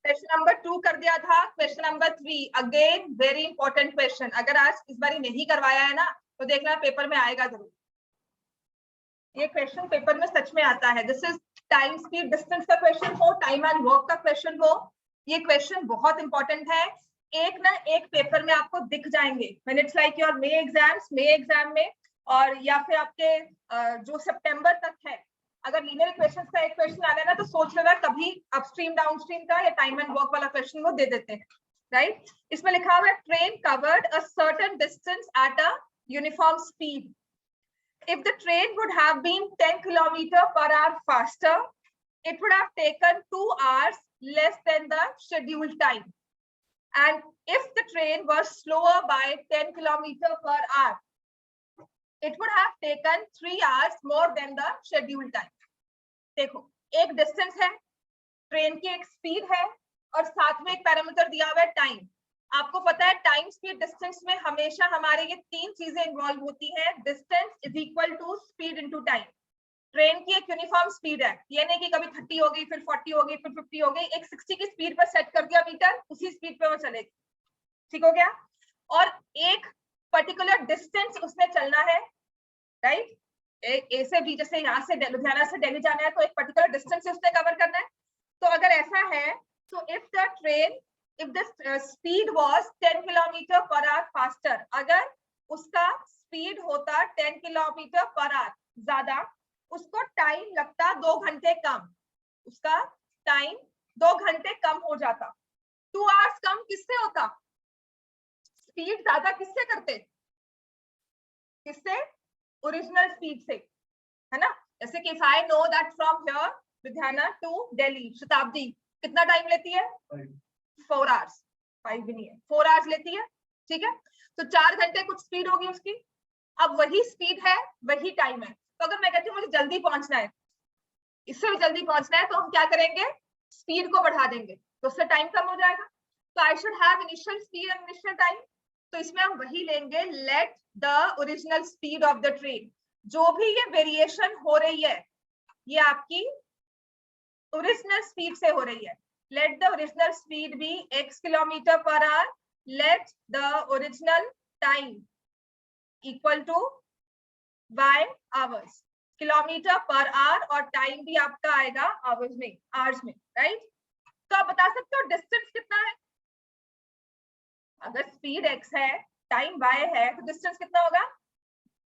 Question number 2 कर दिया था। Question number 3 again very important question, अगर आज इस बार नहीं करवाया है ना तो देखना पेपर में आएगा जरूर। ये क्वेश्चन पेपर में सच में आता है। This is time speed distance का क्वेश्चन हो, टाइम एंड वर्क का क्वेश्चन हो, ये क्वेश्चन बहुत इंपॉर्टेंट है। एक ना एक पेपर में आपको दिख जाएंगे when it's like your may exam में, और या फिर आपके जो सितंबर तक है, अगर लीनियर इक्वेशंस का एक क्वेश्चन आना है ना तो सोच लेना कभी अपस्ट्रीम डाउनस्ट्रीम का या टाइम एंड वर्क वाला क्वेश्चन वो दे देते हैं, राइट। इसमें लिखा हुआ है train covered a certain distance at a uniform speed. If the train would have been 10 km per hour faster, it would have taken 2 hours less than the scheduled time. And if the train was slower by 10 km per hour, it would have taken 3 hours more than the scheduled time. देखो, एक distance है, train की एक speed है, और साथ में एक पैरामीटर दिया हुआ है टाइम। आपको पता है टाइम स्पीड डिस्टेंस में हमेशा हमारे ये तीन चीजें इन्वॉल्व होती हैं। Distance is equal to speed into time. Train की एक यूनिफॉर्म स्पीड है, ये नहीं कि कभी 30 हो गई, फिर 40 हो गई, फिर 50 हो गई। एक 60 की स्पीड पर सेट कर दिया मीटर, उसी स्पीड पे वो चलेगी, ठीक हो गया। और एक पर्टिकुलर डिस्टेंस उसमें चलना है, राइट। ए से बी, जैसे यहाँ से लुधियाना से दिल्ली जाना है तो एक पर्टिकुलर डिस्टेंस उसने कवर करना है। तो अगर ऐसा है तो if the speed was 10 km per hour faster, अगर उसका स्पीड होता 10 km per hour ज्यादा, उसको टाइम लगता 2 घंटे कम, उसका टाइम 2 घंटे कम हो जाता। 2 hours कम किससे होता? स्पीड ज्यादा किससे करते? किससे? ओरिजिनल स्पीड से, है ना। जैसे कि if I know that from here Ludhiana to Delhi Shatabdi कितना टाइम लेती है? 4 hours, 5 भी नहीं है, 4 hours लेती है, ठीक है। तो 4 घंटे कुछ स्पीड होगी उसकी। अब वही स्पीड है, वही टाइम है। तो अगर मैं कहती हूँ मुझे जल्दी पहुंचना है, इससे भी जल्दी पहुंचना है, तो हम क्या करेंगे? स्पीड को बढ़ा देंगे, तो उससे टाइम कम हो जाएगा। तो I should have initial speed and initial time. तो इसमें हम वही लेंगे, let the original speed of the train. जो भी ये वेरिएशन हो रही है ये आपकी ओरिजिनल स्पीड से हो रही है। Let the original speed be x kilometer per hour. Let the original time equal to y hours. Kilometre per our और टाइम भी आपका आएगा आवर्स में, आवर्स में, राइट। तो आप बता सकते हो डिस्टेंस कितना है? अगर स्पीड x है, टाइम y है, तो डिस्टेंस कितना होगा?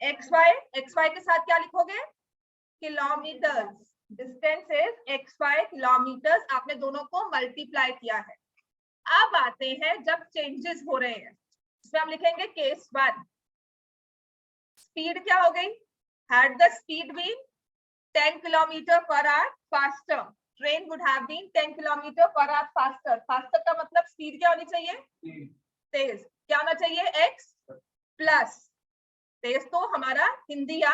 xy के साथ क्या लिखोगे? Kilometres. Distance is xy kilometres. आपने दोनों को मल्टीप्लाई किया है। अब आते हैं जब चेंजेस हो रहे हैं, इसमें हम लिखेंगे केस 1। स्पीड क्या हो गई? Had the speed been 10 kilometre per hour faster, train would have been 10 kilometre per hour faster. Faster का मतलब स्पीड क्या होनी चाहिए? तेज। क्या होना चाहिए? x प्लस तेज, तो हमारा हिंदी या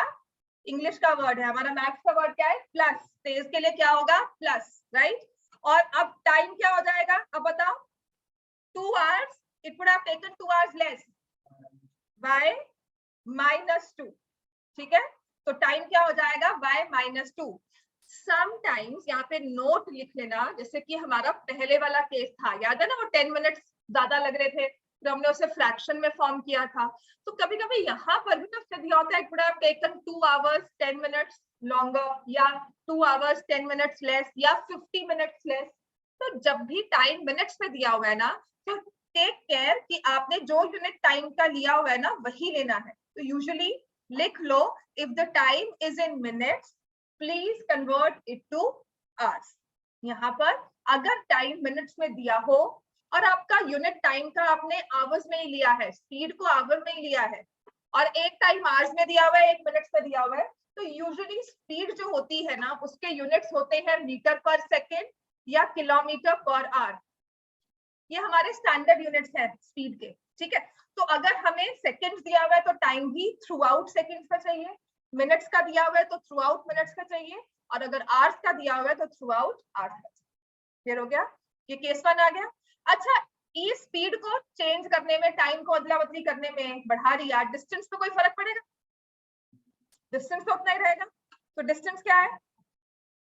इंग्लिश का वर्ड है, हमारा मैथ्स का वर्ड क्या है? प्लस। तेज के लिए क्या होगा? Plus, right. और अब टाइम क्या हो जाएगा? अब बताओ। 2 hours, it would have taken 2 hours less by -2, ठीक है। तो टाइम क्या हो जाएगा? by -2। समटाइम्स यहाँ पे नोट लिख लेना, जैसे कि हमारा पहले वाला केस था, याद है ना, वो 10 मिनट्स ज्यादा लग रहे थे, तो हमने उसे फ्रैक्शन में फॉर्म किया था। तो कभी कभी यहाँ पर भी तो दिया होता है it would have taken 2 hours 10 minutes longer, या 2 hours 10 minutes less, या 50 minutes less। तो जब भी टाइम मिनट्स में दिया हुआ है ना, तो टेक केयर कि आपने जो यूनिट टाइम का लिया हुआ है ना वही लेना है। तो यूजुअली लिख लो, if the time is in minutes please convert it to hours. यहाँ पर अगर टाइम मिनट्स में दिया हो और आपका यूनिट टाइम का आपने आवर्स में ही लिया है, स्पीड को आवर में ही लिया है, और एक टाइम आवर्स में दिया हुआ है, एक मिनट्स में दिया हुआ है, तो यूजुअली स्पीड जो होती है ना उसके यूनिट्स होते हैं मीटर पर सेकेंड या किलोमीटर पर आवर। ये हमारे स्टैंडर्ड यूनिट्स हैं स्पीड के, ठीक है। तो अगर हमें सेकंड्स दिया हुआ है तो टाइम भी थ्रू आउट सेकेंड्स का चाहिए, मिनट्स का दिया हुआ है तो थ्रू आउट मिनट्स का चाहिए, और अगर आवर्स का दिया हुआ है तो थ्रू आउट आवर्स का चाहिए। क्लियर हो गया? ये केस 1 आ गया। अच्छा, इस स्पीड को चेंज करने में, टाइम को अदला बदली करने में, बढ़ा दिया, डिस्टेंस पे कोई फर्क पड़ेगा? डिस्टेंस तो उतना ही रहेगा। तो डिस्टेंस क्या है?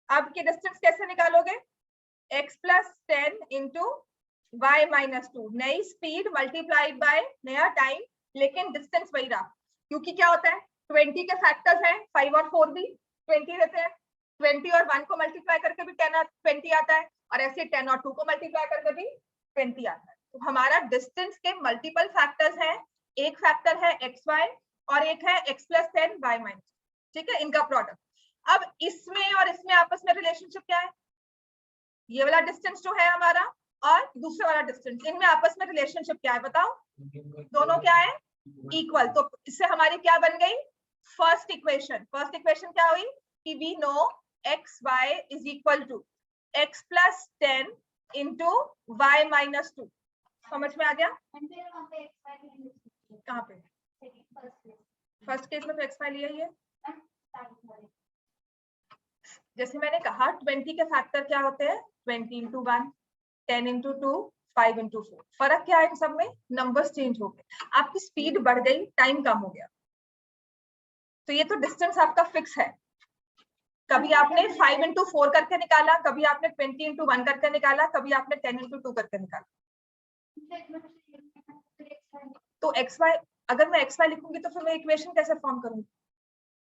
अब की डिस्टेंस कैसे निकालोगे? x plus 10 into y minus 2, नई स्पीड मल्टीप्लाइड बाय नया टाइम, लेकिन डिस्टेंस वही रहा, क्योंकि क्या होता है 20 के फैक्टर्स हैं, 5 और 4 भी 20 रहते हैं, 20 और 1 को मल्टीप्लाई करके भी 10 और 20 आता है, और ऐसे 10 और 2 को मल्टीप्लाई करके भी 20 आता है। तो हमारा डिस्टेंस के मल्टीपल फैक्टर्स हैं, एक फैक्टर है एक्स वाई और एक है x प्लस 10 y माइनस, ठीक है, इनका प्रोडक्ट। अब इसमें और इसमें आपस में रिलेशनशिप क्या है, ये वाला डिस्टेंस जो है हमारा और दूसरे वाला डिस्टेंस, इनमें आपस में रिलेशनशिप क्या है बताओ, दोनों क्या है, इक्वल। तो इससे हमारी क्या बन गई फर्स्ट इक्वेशन क्या हुई कि we know x y is equal to x plus 10 into y minus 2। समझ में आ गया? कहाँ पे फर्स्ट केस में तो एक्स वाई लिया ही है। जैसे मैंने कहा 20 के फैक्टर क्या होते हैं, 20 इंटू 1, 10 इंटू 2, 5 इंटू 4। फर्क क्या है इन सब में, नंबर्स चेंज हो गए, आपकी स्पीड बढ़ गई, टाइम कम हो गया। तो ये तो डिस्टेंस आपका फिक्स है, कभी आपने 5 इंटू 4 करके निकाला, कभी आपने 20 इंटू 1 करके निकाला, कभी आपने 10 इंटू 2 करके निकाला। तो एक्स वाई, अगर मैं एक्स वाई लिखूंगी तो फिर मैं इक्वेशन कैसे फॉर्म करूंगी,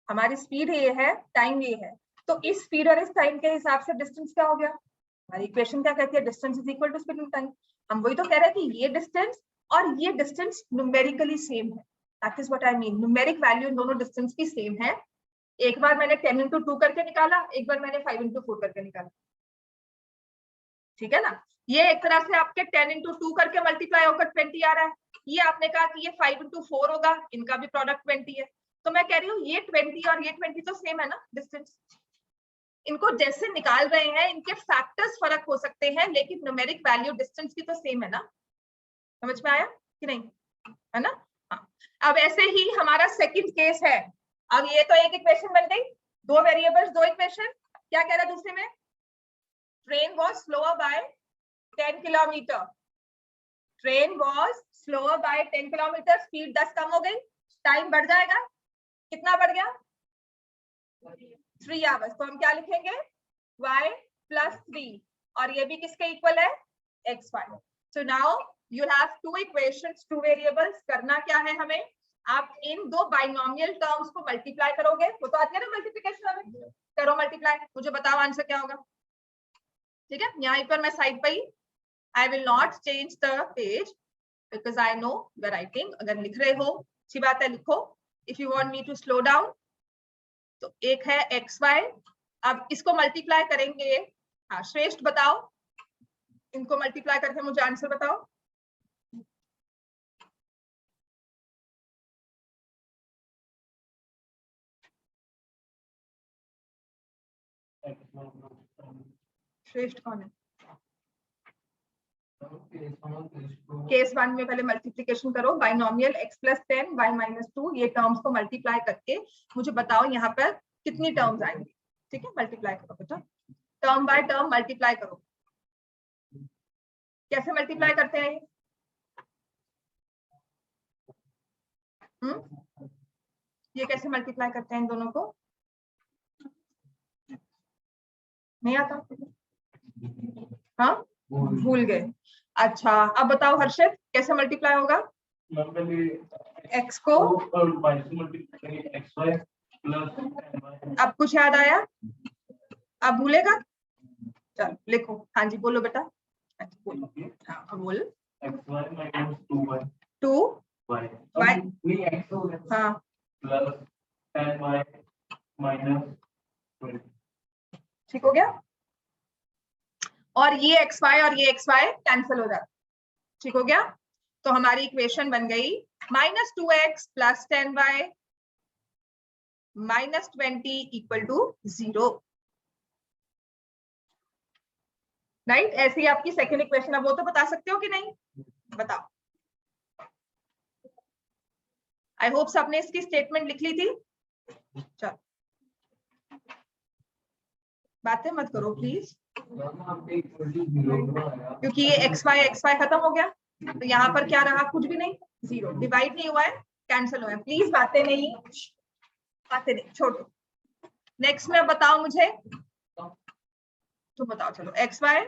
हमारी स्पीड ये है, टाइम ये है, तो इस स्पीड और इस टाइम के हिसाब से डिस्टेंस क्या हो गया, हमारी इक्वेशन क्या कहती है, distance is equal to speed and time. हम वही तो कह रहे हैं कि ये डिस्टेंस और ये डिस्टेंस न्यूमेरिकली सेम है, that is what I mean, numeric value in दोनों डिस्टेंस की सेम है। एक बार मैंने 10 इंटू 2 करके निकाला, एक बार मैंने 5 इंटू 4 करके निकाला, ठीक है ना। ये एक तरह से आपके 10 इंटू 2 करके मल्टीप्लाई होकर 20 आ रहा है, ये आपने कहा कि ये 5 इंटू 4 होगा, इनका भी प्रोडक्ट 20 है। तो मैं कह रही हूँ ये 20 और ये 20 तो सेम है ना डिस्टेंस, इनको जैसे निकाल रहे हैं इनके फैक्टर्स फर्क हो सकते हैं, लेकिन न्यूमेरिक वैल्यू डिस्टेंस की तो सेम है ना। समझ में आया कि नहीं, है ना। हाँ। अब ऐसे ही हमारा सेकंड केस है, अब ये तो एक इक्वेशन बन गई, दो वेरिएबल्स दो इक्वेशन। क्या कह रहा है दूसरे में, train was slower by 10 kilometre, train was slower by 10 kilometre, speed 10 कम हो गई, टाइम बढ़ जाएगा, कितना बढ़ गया 3 आवर्स। तो हम क्या लिखेंगे y प्लस 3, और ये भी किसके इक्वल है x y. So now you have two equations, two variables. करना क्या है हमें, आप इन दो बाइनोमियल टर्म्स को मल्टीप्लाई करोगे, वो तो आती है ना मल्टीप्लिकेशन, हमें करो मल्टीप्लाई, मुझे बताओ आंसर क्या होगा। ठीक है, यहाँ पर मैं साइड पे ही, I will not change the page because I know the writing. अगर लिख रहे हो अच्छी बात है, लिखो। If you want me to slow down, तो एक है एक्स वाई, अब इसको मल्टीप्लाई करेंगे। हाँ श्रेष्ठ बताओ, इनको मल्टीप्लाई करके मुझे आंसर बताओ। श्रेष्ठ कौन है, केस 1 में पहले मल्टीप्लिकेशन करो, binomial x plus 10 y minus 2, ये टर्म्स को मल्टीप्लाई करके मुझे बताओ यहाँ पर कितनी टर्म्स आएंगी। ठीक है, मल्टीप्लाई करो बेटा, टर्म बाय टर्म मल्टीप्लाई करो। कैसे मल्टीप्लाई करते हैं ये कैसे मल्टीप्लाई करते हैं इन दोनों को, नहीं आता, हाँ भूल गए। अच्छा अब बताओ हर्षित, कैसे मल्टीप्लाई होगा, x को, अब कुछ याद आया, अब भूलेगा, चल लिखो। हाँ जी बोलो बेटा, अच्छा बोलो, हाँ बोल, 2 y, हाँ प्लस 10y माइनस, ठीक हो गया। और ये एक्स वाई और ये एक्स वाई कैंसिल हो जाता, ठीक हो गया। तो हमारी इक्वेशन बन गई -2x plus 10y minus 20 equal to 0, right. ऐसी ही आपकी सेकेंड इक्वेशन, अब वो तो बता सकते हो कि नहीं, बताओ। आई होप सबने इसकी स्टेटमेंट लिख ली थी। चलो बातें मत करो प्लीज, क्योंकि ये एक्स वाई खत्म हो गया, तो यहाँ पर क्या रहा, कुछ भी नहीं, 0, डिवाइड नहीं हुआ है, कैंसिल हुआ है। प्लीज बातें नहीं छोड़ो। नेक्स्ट में बताओ मुझे, तो बताओ चलो एक्स वाई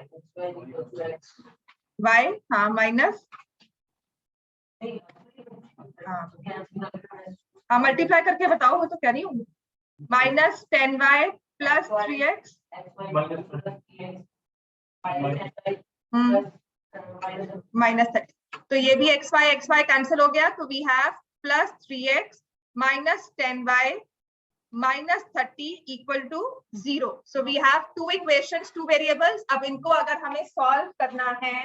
वाई हाँ माइनस हाँ मल्टीप्लाई करके बताओ, वो तो कह रही हूँ -10y + 3x -30। तो ये भी x y कैंसिल हो गया, तो we have +3x - 10y -30 = 0। So we have two equations, two variables. अब इनको अगर हमें सॉल्व करना है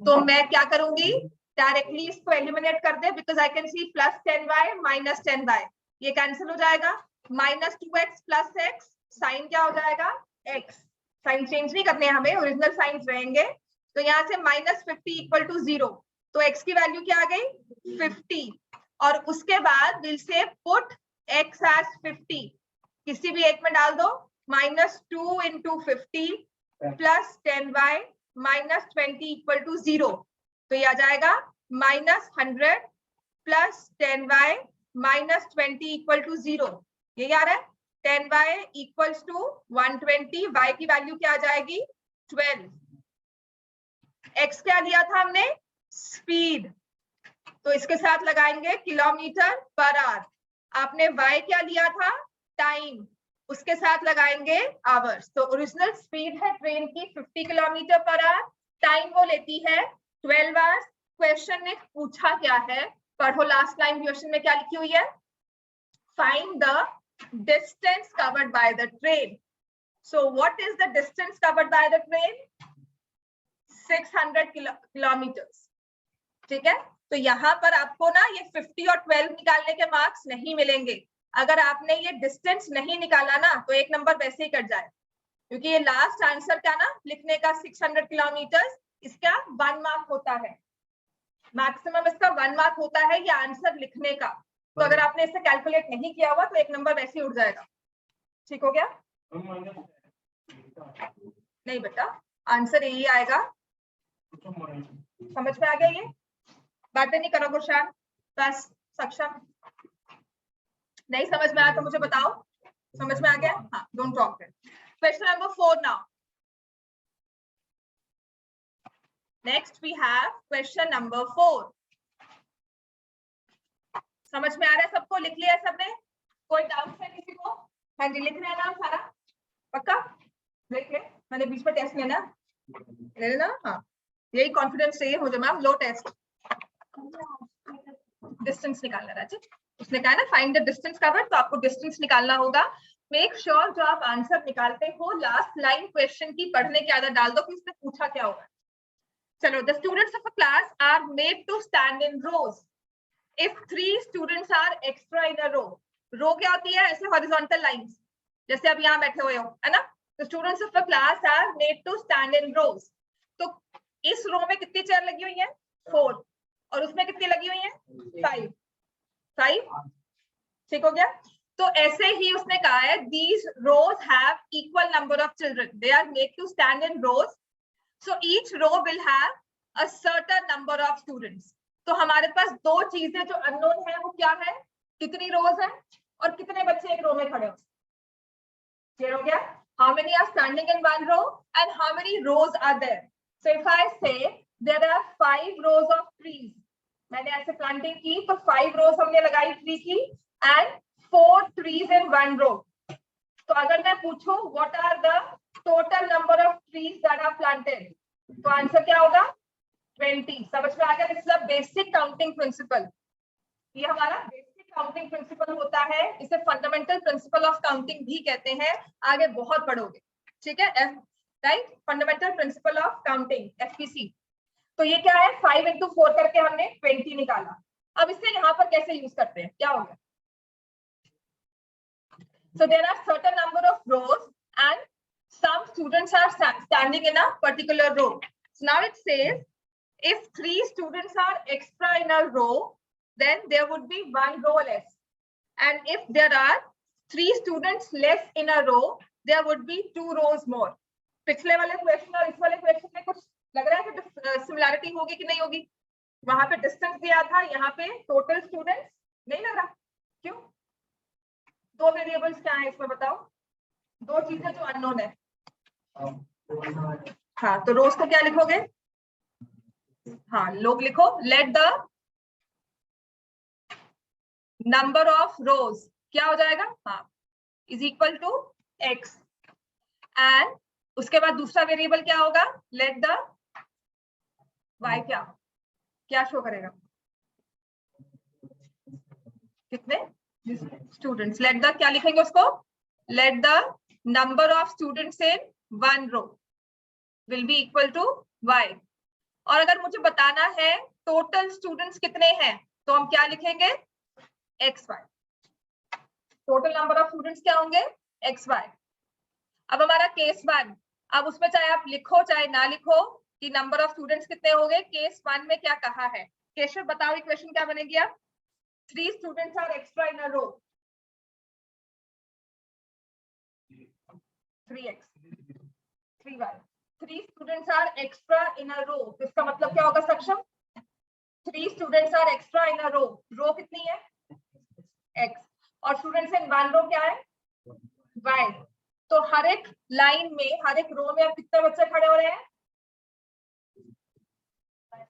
तो मैं क्या करूंगी, डायरेक्टली इसको एलिमिनेट कर दे, because I can see +10y - 10y, ये कैंसिल हो जाएगा। -2x + x, साइन क्या हो जाएगा x, साइन चेंज नहीं करने हमें, ओरिजिनल साइंस रहेंगे। तो यहाँ से -50 = 0, तो x की वैल्यू क्या आ गई 50, और उसके बाद will say put x as 50, किसी भी एक में डाल दो, -2 × 50 + 10y - 20 = 0, तो ये आ जाएगा -100 + 10y - 20 = 0। ये आ रहा है 10y = 120, y की वैल्यू क्या आ जाएगी 12। x क्या दिया था हमने, स्पीड, तो इसके साथ लगाएंगे km/h। आपने y क्या लिया था, टाइम, उसके साथ लगाएंगे आवर्स। तो ओरिजिनल स्पीड है ट्रेन की 50 km/h, टाइम वो लेती है 12 आवर्स। क्वेश्चन ने पूछा क्या है, पढ़ो लास्ट लाइन क्वेश्चन में क्या लिखी हुई है, find the distance covered by the train. So what is the distance covered by the train, 600 kilometres. ठीक है, तो यहाँ पर आपको ना ये 50 और 12 निकालने के मार्क्स नहीं मिलेंगे। अगर आपने ये डिस्टेंस नहीं निकाला ना तो एक नंबर वैसे ही कट जाए, क्योंकि ये लास्ट आंसर क्या ना लिखने का 600 किलोमीटर, इसका 1 मार्क होता है, मैक्सिमम इसका 1 मार्क होता है ये आंसर लिखने का। तो अगर आपने इसे कैलकुलेट नहीं किया हुआ तो एक नंबर वैसे ही उड़ जाएगा। ठीक हो गया, नहीं बेटा आंसर यही आएगा, समझ में आ गया, ये बातें नहीं करो गुरशान, बस सक्षम। नहीं समझ में आया तो मुझे बताओ, समझ में आ गया, हाँ don't talk. Question number 4 now. Next we have question number 4। समझ में आ रहा है सबको, लिख लिया सबने, कोई डाउट है किसी को? हाँ जी लिख लेना सारा, पक्का लिख ले, मैंने बीच में टेस्ट लेना ले लेना, हाँ यही कॉन्फिडेंस चाहिए मुझे मैम, लो टेस्ट। डिस्टेंस निकालना राजी, उसने कहा ना फाइंड द डिस्टेंस कवर्ड, तो आपको डिस्टेंस निकालना होगा। मेक श्योर जो आप आंसर निकालते हो लास्ट लाइन क्वेश्चन की पढ़ने की आदत डाल दो कि इसने पूछा क्या होगा। चलो, the students of a class are made to stand in rows if 3 students are extra in a row। Row क्या होती है, ऐसे हॉरिजॉन्टल लाइंस, जैसे अब यहाँ बैठे हुए हो, है ना। The students of the class are made to stand in rows। तो इस रो में कितनी चेयर लगी हुई है 4, और उसमें कितनी लगी हुई है 5। ठीक हो गया, तो ऐसे ही उसने कहा है these rows have equal number of children, they are made to stand in rows, so each row will have a certain number of students। तो हमारे पास दो चीजें जो अननोन है वो क्या है, कितनी रोज है और कितने बच्चे एक रो में खड़े हो। क्लियर हो गया, how many are standing in one row and how many rows are there. So if I say there are 5 rows of trees, मैंने ऐसे प्लांटिंग की तो 5 रोज हमने लगाई ट्री की and 4 trees in one row. तो अगर मैं पूछूं what are the total number of trees that are planted, तो आंसर क्या होगा 20। समझ में आ गया, this is a basic counting principle, ये हमारा बेसिक काउंटिंग प्रिंसिपल होता है, इसे फंडामेंटल प्रिंसिपल ऑफ काउंटिंग भी कहते हैं, आगे बहुत पढ़ोगे। ठीक है, right, fundamental principle of counting FPC. तो ये क्या है 5 × 4 करके हमने 20 निकाला। अब इसे यहाँ पर कैसे यूज करते हैं, क्या होगा, so there are certain number of rows and some students are standing in a particular row। So now it says if 3 students are extra in a row, then there would be 1 row less, and if there are 3 students less in a row, there would be 2 rows more। पिछले वाले question और इस वाले question में कुछ लग रहा है कि सिमिलैरिटी होगी कि नहीं होगी? वहां पे डिस्टेंस दिया था, यहाँ पे टोटल स्टूडेंट्स नहीं लग रहा, क्यों? दो वेरिएबल्स क्या है इसमें बताओ, दो चीजें जो अननोन है, हाँ, तो रोज को क्या लिखोगे? हाँ, लोग लिखो, let the number of rows क्या हो जाएगा? हाँ, is equal to x. And उसके बाद दूसरा वेरिएबल क्या होगा? लेट द वाई क्या शो करेगा? कितने स्टूडेंट्स? लेट द क्या लिखेंगे उसको? Let the number of students in one row will be equal to y. और अगर मुझे बताना है टोटल स्टूडेंट्स कितने हैं, तो हम क्या लिखेंगे? X y. Total number of students क्या होंगे? X y. अब हमारा केस 1, अब उसमें चाहे आप लिखो चाहे ना लिखो कि नंबर ऑफ स्टूडेंट्स कितने होंगे। केस 1 में क्या कहा है? केशव बताओ इक्वेशन क्या बनेगी? अब 3 students are extra in a row. 3x 3y 3 students are extra in a row. इसका मतलब क्या होगा Saksham? 3 students are extra in a row. Row कितनी है? x। और स्टूडेंट्स इन वन रो क्या है? y। तो हर एक लाइन में, हर एक रो में अब कितने बच्चे खड़े हो रहे हैं?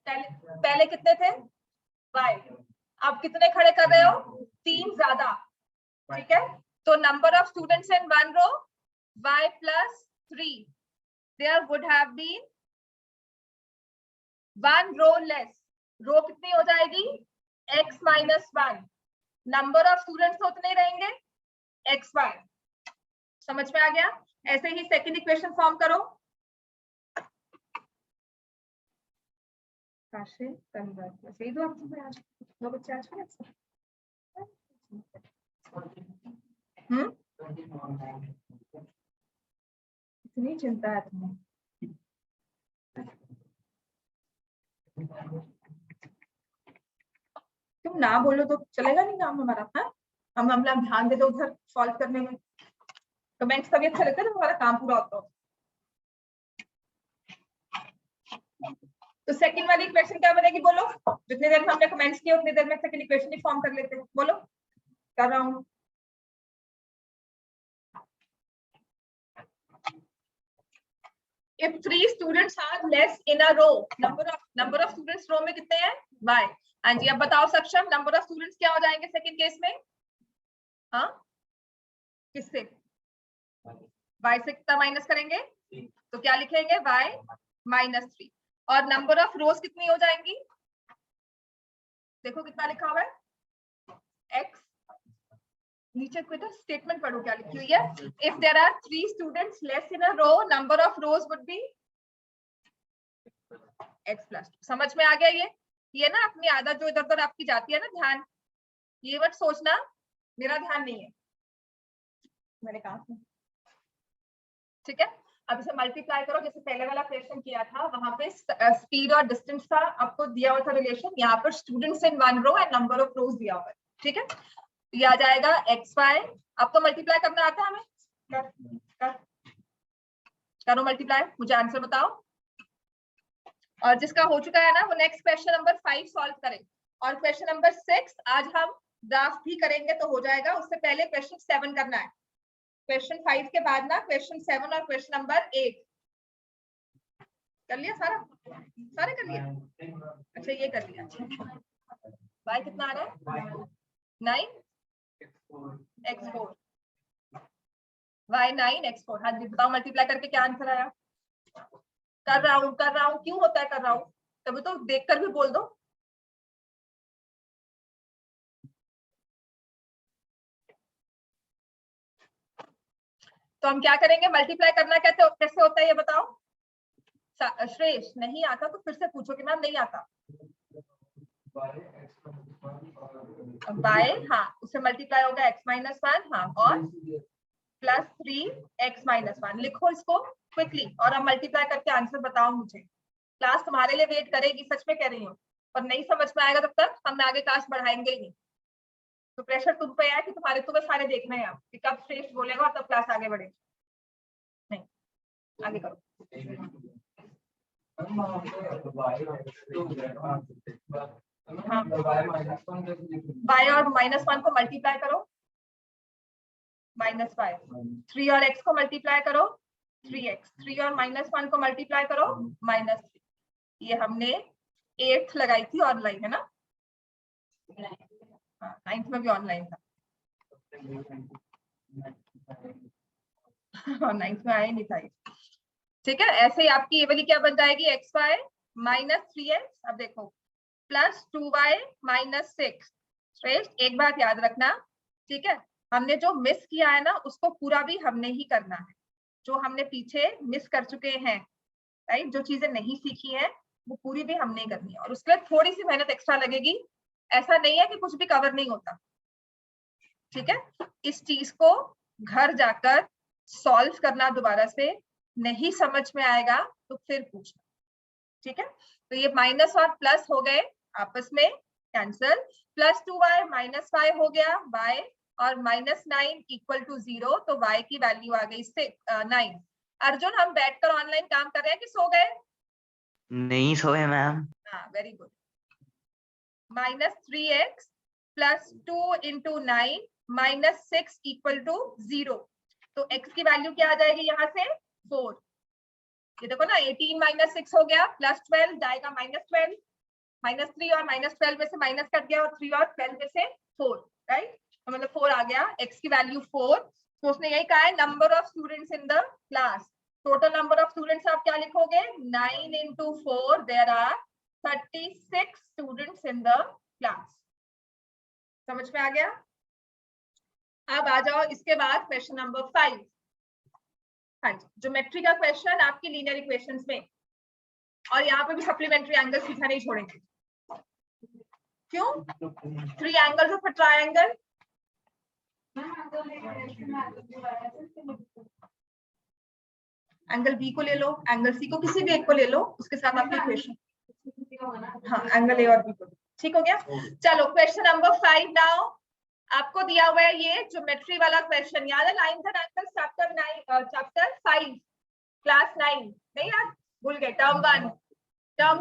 पहले कितने थे? y। अब कितने खड़े कर रहे हो? 3 ज्यादा। ठीक है, तो number of students in one row y plus 3, there would have been one row less। रो कितनी हो जाएगी? x minus 1। Number of students तो उतने रहेंगे, एक्स वाई। समझ में आ गया? ऐसे ही सेकंड इक्वेशन फॉर्म करो। इतनी चिंता है तुम्हें? तुम ना बोलो तो चलेगा नहीं काम हमारा। हाँ, हम ध्यान दे दो उधर सॉल्व करने में। कमेंट्स तभी अच्छा लगता है जब हमारा काम पूरा होता हो। तो सेकंड वाली इक्वेशन क्या बनेगी? बोलो। जितनी देर में हमने कमेंट्स किए उतनी देर में सेकंड इक्वेशन ही फॉर्म कर लेते हैं। बोलो, कर रहा हूँ। If 3 students are less in a row, number of students रो में कितने हैं? y। हाँ जी, अब बताओ सक्षम, नंबर ऑफ स्टूडेंट्स क्या हो जाएंगे सेकंड केस में? हाँ, किससे? y से कितना माइनस करेंगे? तो क्या लिखेंगे? y minus 3। और नंबर ऑफ रोज कितनी हो जाएंगी? देखो कितना लिखा हुआ है, x। नीचे कोई स्टेटमेंट पढ़ो क्या लिखी हुई है? If there are 3 students less in a row, number of rows would be x plus 2। समझ में आ गया? ये ना अपनी आदत जो इधर उधर आपकी जाती है ना, ध्यान, ये मत सोचना मेरा ध्यान नहीं है, मैंने कहा। ठीक है, अब इसे मल्टीप्लाई करो। जैसे पहले वाला क्वेश्चन किया था, वहां पे स्पीड और डिस्टेंस का आपको दिया हुआ था रिलेशन। यहाँ पर students in one row and number of rows दिया हुआ है। ठीक है, ये आ जाएगा एक्स वाई। अब तो मल्टीप्लाई करना आता है हमें। करो मल्टीप्लाई, मुझे आंसर बताओ। और जिसका हो चुका है ना, वो नेक्स्ट क्वेश्चन नंबर 5 सॉल्व करें। और क्वेश्चन नंबर 6 आज हम ड्राफ्ट भी करेंगे तो हो जाएगा। उससे पहले क्वेश्चन 7 करना है। क्वेश्चन 5 के बाद ना क्वेश्चन 7 और क्वेश्चन नंबर 8 कर लिया। सारे कर लिया? अच्छा, ये कर लिया। y कितना आ रहा है? 9x4 y 9x4। हाँ जी, बताओ मल्टीप्लाई करके क्या आंसर आया? कर रहा हूँ। क्यों होता है कर रहा हूँ? तभी तो देखकर भी बोल दो। तो हम क्या करेंगे? मल्टीप्लाई करना कैसे होता है ये बताओ। श्रेष नहीं आता तो फिर से पूछो कि मैम नहीं आता। बाय, हाँ, उससे मल्टीप्लाई होगा x माइनस 1। हाँ, और प्लस 3x माइनस 1। लिखो इसको क्विकली और अब मल्टीप्लाई करके आंसर बताओ मुझे। क्लास तुम्हारे लिए वेट करेगी, सच में कह रही हूँ। और नहीं समझ में आएगा तब तक हम आगे क्लास बढ़ाएंगे ही नहीं। तो प्रेशर तुम पे है कि तुम्हें सारे देखना है कि कब श्रेष्ठ बोलेगा और तब क्लास आगे बढ़ेगी। नहीं, आगे करो। हाँ, y और -1 को मल्टीप्लाई करो। -5 3 और x को मल्टीप्लाई करो 3x, 3 और -1 को मल्टीप्लाई करो -3। ये हमने 8th लगाई थी ऑनलाइन, है ना? हाँ, 9th में भी ऑनलाइन था। हाँ, 9th में आया नहीं था। ठीक है, ऐसे ही आपकी ये वाली क्या बन जाएगी, xy -3x। अब देखो +2y -6। श्रेष्ठ, एक बात याद रखना, ठीक है, हमने जो मिस किया है ना उसको पूरा भी हमने ही करना है। जो हमने पीछे मिस कर चुके हैं, राइट, जो चीजें नहीं सीखी है वो पूरी भी हमने करनी है, और उसके लिए थोड़ी सी मेहनत एक्स्ट्रा लगेगी। ऐसा नहीं है कि कुछ भी कवर नहीं होता। ठीक है, इस चीज को घर जाकर सॉल्व करना दोबारा से, नहीं समझ में आएगा तो फिर पूछना। ठीक है, तो ये माइनस और प्लस हो गए आपस में कैंसल, +2y -5 हो गया y, और -9 = 0, तो y की वैल्यू आ गई 9। अर्जुन, हम बैठकर ऑनलाइन काम कर रहे हैं कि सो गए? नहीं सोए मैम। हाँ, वेरी गुड। -3x + 2 × 9 -6 = 0। तो x की वैल्यू क्या आ जाएगी यहाँ से, 4। ये देखो ना, 18 - 6 हो गया, +12 जाएगा -12, -3 और -12 में से माइनस कट गया, और 3 और 12 में से 4, राइट? तो मतलब 4 आ गया, x की वैल्यू 4। तो उसने यही कहा है number of students in the class. Total number of students आप क्या लिखोगे, 9 × 4, there are 36 students in the class. समझ में आ गया? अब आ जाओ इसके बाद क्वेश्चन नंबर 5। हाँ जी, ज्योमेट्री का क्वेश्चन आपकी लीनियर इक्वेशंस में, और यहाँ पे भी सप्लीमेंट्री एंगल सीखा नहीं छोड़ेंगे। क्यों? 3 angles of a triangle. Angle B को ले लो, एंगल सी को, किसी भी एक को ले लो, उसके साथ आपकी इक्वेशन। हाँ, एंगल ए और बी को। ठीक हो गया? चलो क्वेश्चन नंबर 5 नाउ। आपको दिया हुआ है ये ज्योमेट्री वाला क्वेश्चन, याद है? Lines and angles chapter 5 class 9। नहीं याद? भूल गए? टर्म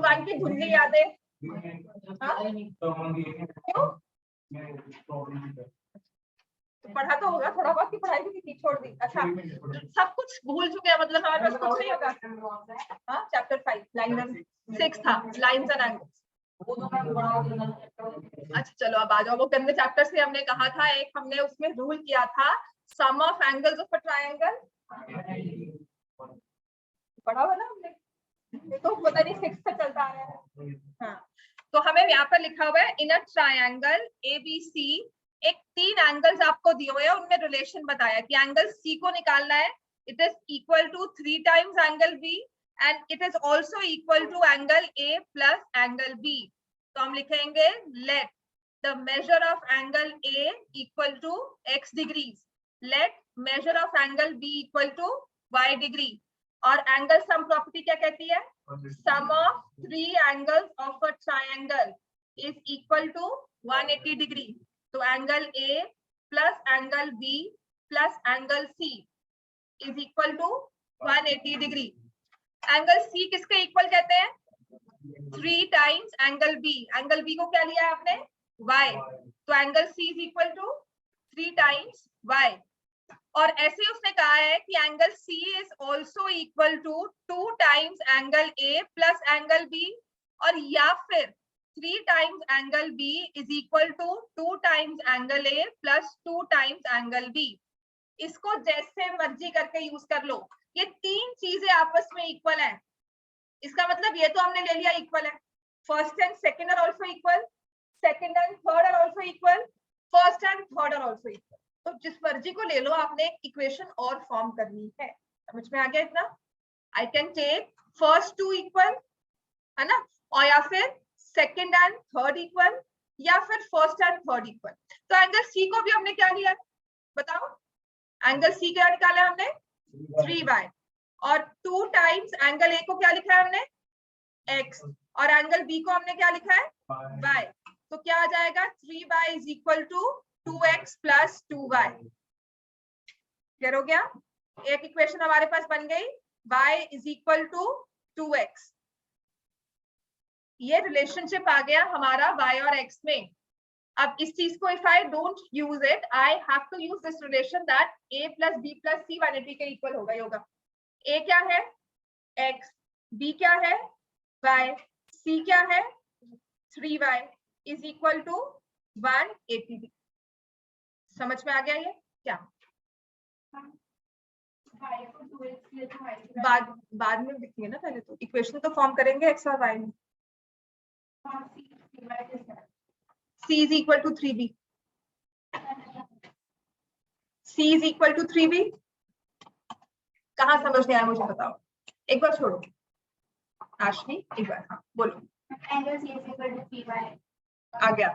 1 की धुंधली यादें। क्यों? पढ़ा तो होगा थोड़ा बहुत, की पढ़ाई भी छोड़ दी। अच्छा, सब कुछ भूल चुके हैं, मतलब हमारे पास कुछ नहीं होगा। हाँ, चैप्टर 5 लाइन 6 था, लाइन्स एंड एंगल्स। अच्छा चलो अब आ जाओ, वो गंदे चैप्टर से हमने कहा था, एक हमने उसमें रूल किया था, sum of angles of a triangle. पढ़ा हुआ ना हमने, देखो पता नहीं 6 से चलता आ रहा है। हाँ, तो हमें यहाँ पर लिखा हुआ है इन अ ट्रायंगल ABC, एक 3 एंगल्स आपको दिए हुए हैं, उनमें रिलेशन बताया कि एंगल C को निकालना है, it is equal to 3 times angle B, and it is also equal to angle A plus angle B। तो हम लिखेंगे let the measure of angle A equal to x degrees, let measure of angle B equal to y degree. और angle sum property क्या कहती है, sum of 3 angles of a triangle is equal to 180 degree. तो angle A plus angle B plus angle C is equal to 180 degree. Angle C किसके इक्वल कहते हैं, 3 times angle B। Angle B को क्या लिया है आपने, y, तो angle C is equal to 3 times y। और ऐसे उसने कहा है कि angle C is also equal to 2 times angle A plus angle B, और या फिर 3 times angle B is equal to 2 times angle A plus 2 times angle B। इसको जैसे मर्जी करके यूज कर लो, ये 3 चीजें आपस में इक्वल है। इसका मतलब ये तो हमने ले लिया इक्वल है, first and second are also equal, second and third are also equal, first and third are also equal. तो जिस मर्जी को ले लो, आपने इक्वेशन और फॉर्म करनी है। समझ में आ गया इतना? I can take first 2 equal, है ना, और या फिर सेकंड एंड थर्ड इक्वल, या फिर फर्स्ट एंड थर्ड इक्वल। तो एंगल सी को भी हमने क्या लिया, बताओ? एंगल सी क्या निकाला हमने, 3y, और 2 टाइम्स एंगल ए को क्या लिखा है हमने, x, और एंगल बी को हमने क्या लिखा है, y। तो क्या आ जाएगा, 3y is equal to 2x plus 2y। Clear हो गया? एक इक्वेशन हमारे पास बन गई, y is equal to 2x। ये रिलेशनशिप आ गया हमारा y और x में। अब इस चीज को if I don't use it, I have to use this relation that a plus b plus c 180 के इक्वल होगा ही होगा। ए क्या है x, b क्या है y, c क्या है 3y इज इक्वल टू 180। समझ में आ गया ये क्या? बाद में लिखेंगे ना, पहले तो इक्वेशन तो फॉर्म करेंगे x और y में। c is equal to 3b, c is equal to 3b। कहाँ समझ नहीं आया मुझे बताओ, एक बार छोड़ो आशनी, एक बार हाँ बोलो। Angle C is equal to 3y। आ गया।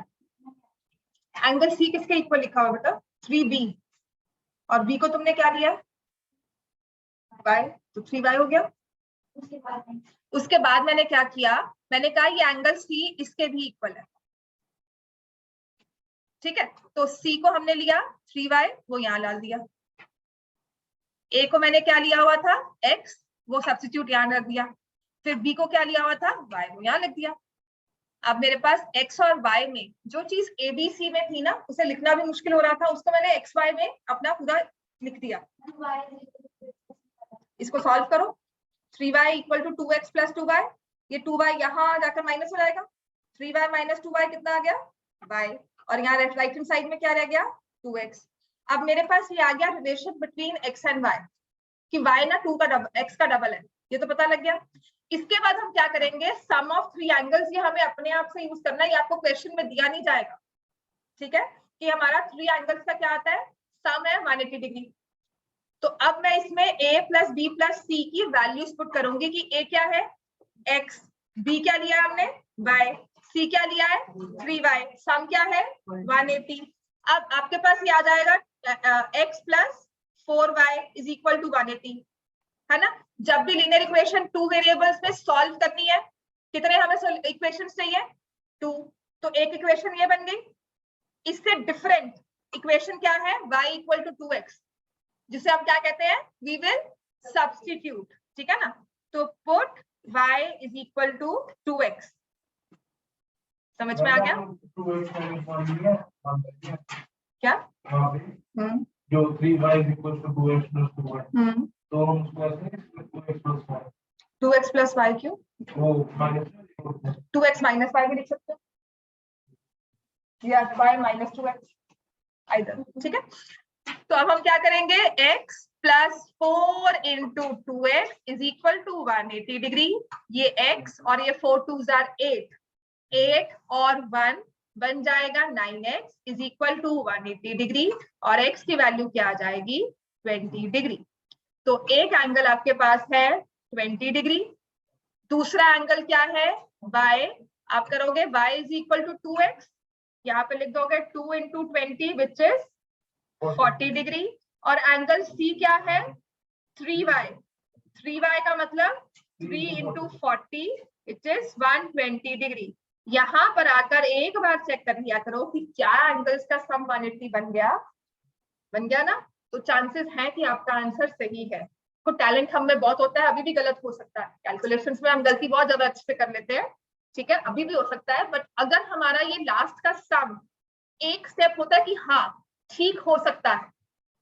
एंगल C किसके इक्वल लिखा हुआ बेटा? 3b, और b को तुमने क्या लिया y, तो 3y हो गया। उसके बाद मैंने क्या किया, मैंने कहा ये एंगल C इसके भी इक्वल है, ठीक है। तो C को हमने लिया 3y, वो यहाँ डाल दिया। A को मैंने क्या लिया हुआ था x, वो सब्स्टिट्यूट यहाँ रख दिया। फिर B को क्या लिया हुआ था y, वो यहाँ लिख दिया। अब मेरे पास x और y में जो चीज ABC में थी ना, उसे लिखना भी मुश्किल हो रहा था, उसको मैंने xy में अपना पूरा लिख दिया। इसको सॉल्व करो, 3y equal to 2x plus 2y, ये 2y यहाँ जाकर माइनस हो जाएगा, 3y माइनस 2y कितना आ गया y, और यहाँ राइट हैंड साइड में क्या रह गया 2x। अब मेरे पास ये आ गया relation between x and y, कि y ना 2 का डबल x का डबल है, ये तो पता लग गया। इसके बाद हम क्या करेंगे, सम ऑफ 3 एंगल्स, ये हमें अपने आप से यूज करना है, ये आपको क्वेश्चन में दिया नहीं जाएगा, ठीक है, कि हमारा 3 एंगल्स का क्या आता है, सम है 180 डिग्री। तो अब मैं इसमें a plus b plus c की वैल्यूज पुट करूंगी कि a क्या है x, b क्या लिया हमने y, c क्या लिया है 3y, सम क्या है 180। अब आपके पास ये आ जाएगा x plus 4y is equal to 180, है ना। जब भी लीनियर इक्वेशन 2 वेरिएबल्स में सॉल्व करनी है, कितने हमें इक्वेशंस चाहिए 2, तो एक इक्वेशन ये बन गई। इससे डिफरेंट इक्वेशन क्या है y इक्वल टू 2x, जिसे हम क्या कहते हैं, वी विल सब्स्टिट्यूट, ठीक है ना। तो put y is equal to 2x, समझ में आ गया क्या? जो 3y equal to 2x plus 2y, तो हम उसको ऐसे 2x plus 1, 2x plus y क्यों, वो माइनस 2x माइनस y भी लिख सकते हो, या y माइनस 2x आइदर, ठीक है। तो अब हम क्या करेंगे, x plus 4 into 2x is equal to 180 degree, ये x और ये 4 2s आर 8, 8 और 1 बन जाएगा 9x is equal to 180 degree, और x की वैल्यू क्या आ जाएगी 20 डिग्री। तो एक एंगल आपके पास है 20 डिग्री, दूसरा एंगल क्या है y, आप करोगे y is equal to 2x, यहाँ पे लिख दोगे 2 इंटू 20 विच इज 40 डिग्री, और एंगल C क्या है 3y, 3y का मतलब 3 इंटू 40 विच इज 120 डिग्री। यहाँ पर आकर एक बार चेक कर लिया करो कि क्या एंगल्स का सम 180 बन गया ना, तो चांसेस हैं कि आपका आंसर सही है। तो टैलेंट हम में बहुत होता है, अभी भी गलत हो सकता है, कैलकुलेशंस में हम गलती बहुत ज्यादा अच्छे से कर लेते हैं, ठीक है, अभी भी हो सकता है, बट अगर हमारा ये लास्ट का सम एक स्टेप होता है कि हाँ ठीक हो सकता है,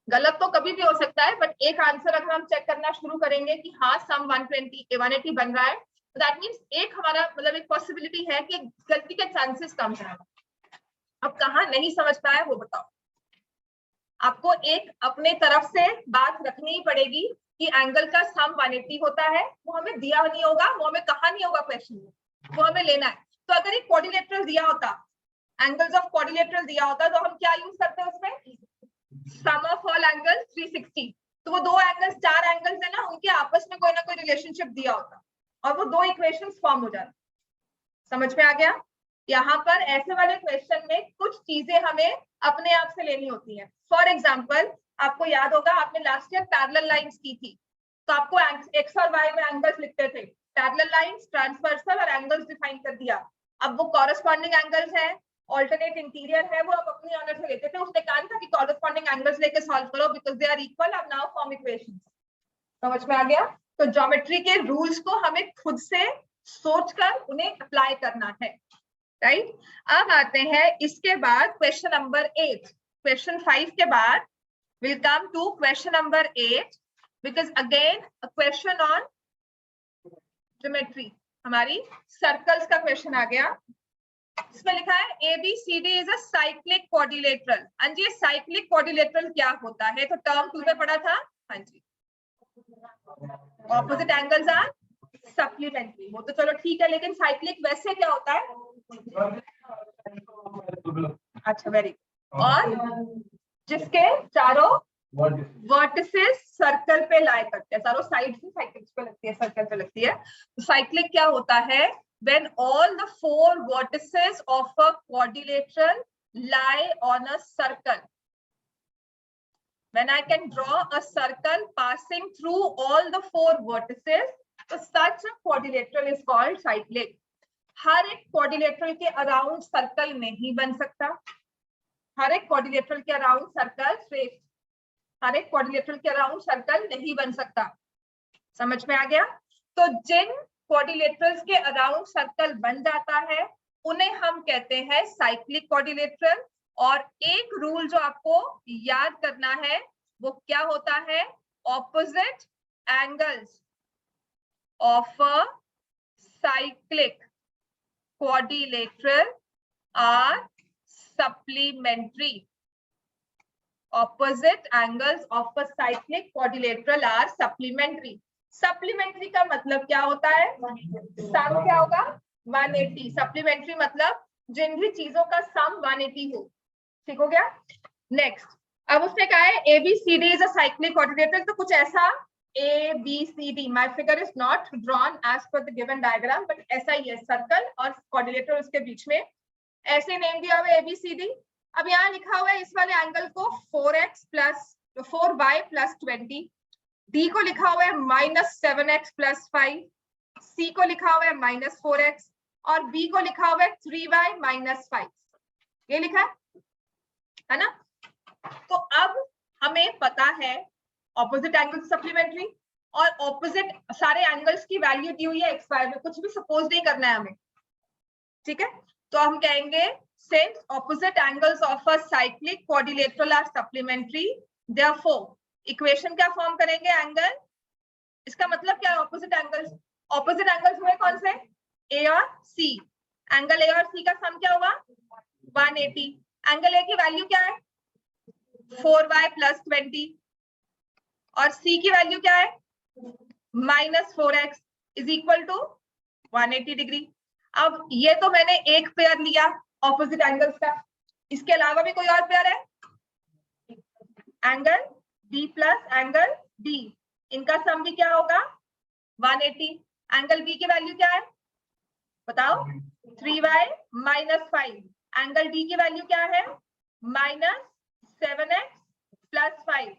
गलत तो कभी भी हो सकता है, बट एक आंसर अगर हम चेक करना शुरू करेंगे कि हाँ सम 180 बन रहा है, तो दैट मींस एक हमारा मतलब एक पॉसिबिलिटी है कि गलती के चांसेस कम है। अब कहाँ नहीं समझ पाया वो बताओ, आपको एक अपने तरफ से बात रखनी ही पड़ेगी कि एंगल का सम 180 होता है, वो हमें दिया नहीं होगा, वो हमें कहा नहीं होगा क्वेश्चन में, वो हमें लेना है। तो अगर एक क्वाड्रिलेटरल दिया होता, एंगल्स ऑफ क्वाड्रिलेटरल दिया होता, तो हम क्या यूज करते हैं उसमें, सम ऑफ ऑल एंगल्स 360, तो वो दो एंगल्स 4 एंगल्स है ना, उनके आपस में कोई ना कोई रिलेशनशिप दिया होता और वो दो इक्वेशंस फॉर्म हो जाती। समझ में आ गया? यहाँ पर ऐसे वाले क्वेश्चन में कुछ चीजें हमें अपने आप से लेनी होती हैं। फॉर एग्जाम्पल आपको याद होगा आपने लास्ट ईयर पैरेलल लाइंस की थी, तो आपको एक्स और वाई में एंगल्स लिखते थे, पैरेलल लाइंस, ट्रांसवर्सल और एंगल्स डिफाइन कर दिया। अब वो कॉरेस्पॉन्डिंग एंगल्स है, ऑल्टरनेट इंटीरियर है, वो आप अपनी ऑनर से लेते थे, उसने कहा था कि कॉरेस्पॉन्डिंग एंगल्स लेके सॉल्व करो बिकॉज दे आर इक्वल, अब नाउ फॉर्म इक्वेशंस। समझ में आ गया? तो ज्योमेट्री के रूल्स को हमें खुद से सोचकर उन्हें अप्लाई करना है, राइट? अब आते हैं इसके बाद क्वेश्चन नंबर 8, क्वेश्चन 5 के बाद will come to question number 8 because again a question on geometry, हमारी सर्कल्स का क्वेश्चन आ गया। इसमें लिखा है ABCD is a cyclic quadrilateral. हाँ जी, साइक्लिक क्वाड्रिलेटरल क्या होता है? तो टर्म 2 में पढ़ा था। हाँ जी, ऑपोजिट एंगल्स आर सप्लीमेंट्री। वो तो चलो ठीक है, लेकिन साइक्लिक वैसे क्या होता है? अच्छा, वेरी गुड। और जिसके चारों वर्टिसेस सर्कल पे लाई करते हैं, चारों साइड से साइकिल्स पे लगती है, सर्कल पे लगती है। तो साइक्लिक क्या होता है? when all the 4 vertices of a quadrilateral lie on a circle, when I can draw a circle passing through all the 4 vertices, so such a quadrilateral is called cyclic. हर एक quadrilateral के around circle नहीं बन सकता। हर एक quadrilateral के around circle हर एक quadrilateral के around circle नहीं बन सकता। समझ में आ गया? तो जिन क्वाड्रिलेटरल्स के अराउंड सर्कल बन जाता है उन्हें हम कहते हैं साइक्लिक क्वाड्रिलेटरल। और एक रूल जो आपको याद करना है वो क्या होता है? Opposite angles of a cyclic quadrilateral are supplementary. Opposite angles of a cyclic quadrilateral are supplementary. Supplementary का मतलब क्या होता है? सम क्या होगा? 180। सप्लीमेंट्री मतलब जिन भी चीजों का सम 180 हो। ठीक हो गया? नेक्स्ट, अब उसने कहा है ABCD is a cyclic quadrilateral. तो कुछ ऐसा ABCD, my figure is not drawn as per the given diagram, but ऐसा ही है, सर्कल और क्वाड्रिलेटरल उसके बीच में ऐसे नेम दिया हुआ है ABCD। अब यहाँ लिखा हुआ है इस वाले एंगल को 4y प्लस 20, D को लिखा हुआ है -7x प्लस 5, C को लिखा हुआ है -4x और B को लिखा हुआ है 3y माइनस 5। ये लिखा है ना? तो अब हमें पता है ऑपोजिट एंगल सप्लीमेंट्री और ऑपोजिट सारे एंगल्स की वैल्यू दी हुई है एक्स वाई में, कुछ भी सपोज नहीं करना है हमें। ठीक है, तो हम कहेंगे since opposite angles of a cyclic quadrilateral are supplementary, therefore equation क्या फॉर्म करेंगे? एंगल, इसका मतलब क्या है? ऑपोजिट एंगल्स हुए कौन से? ए और सी। एंगल ए और सी का सम क्या होगा? 180। एंगल ए की वैल्यू क्या है? 4y प्लस 20 और सी की वैल्यू क्या है? -4x is equal to 180 degree. अब ये तो मैंने एक पेयर लिया ऑपोजिट एंगल्स का, इसके अलावा भी कोई और पेयर है? Angle B plus angle D, इनका सम भी क्या होगा? 180। एंगल B की वैल्यू क्या है बताओ? 3y minus 5। एंगल D की वैल्यू क्या है? -7x प्लस 5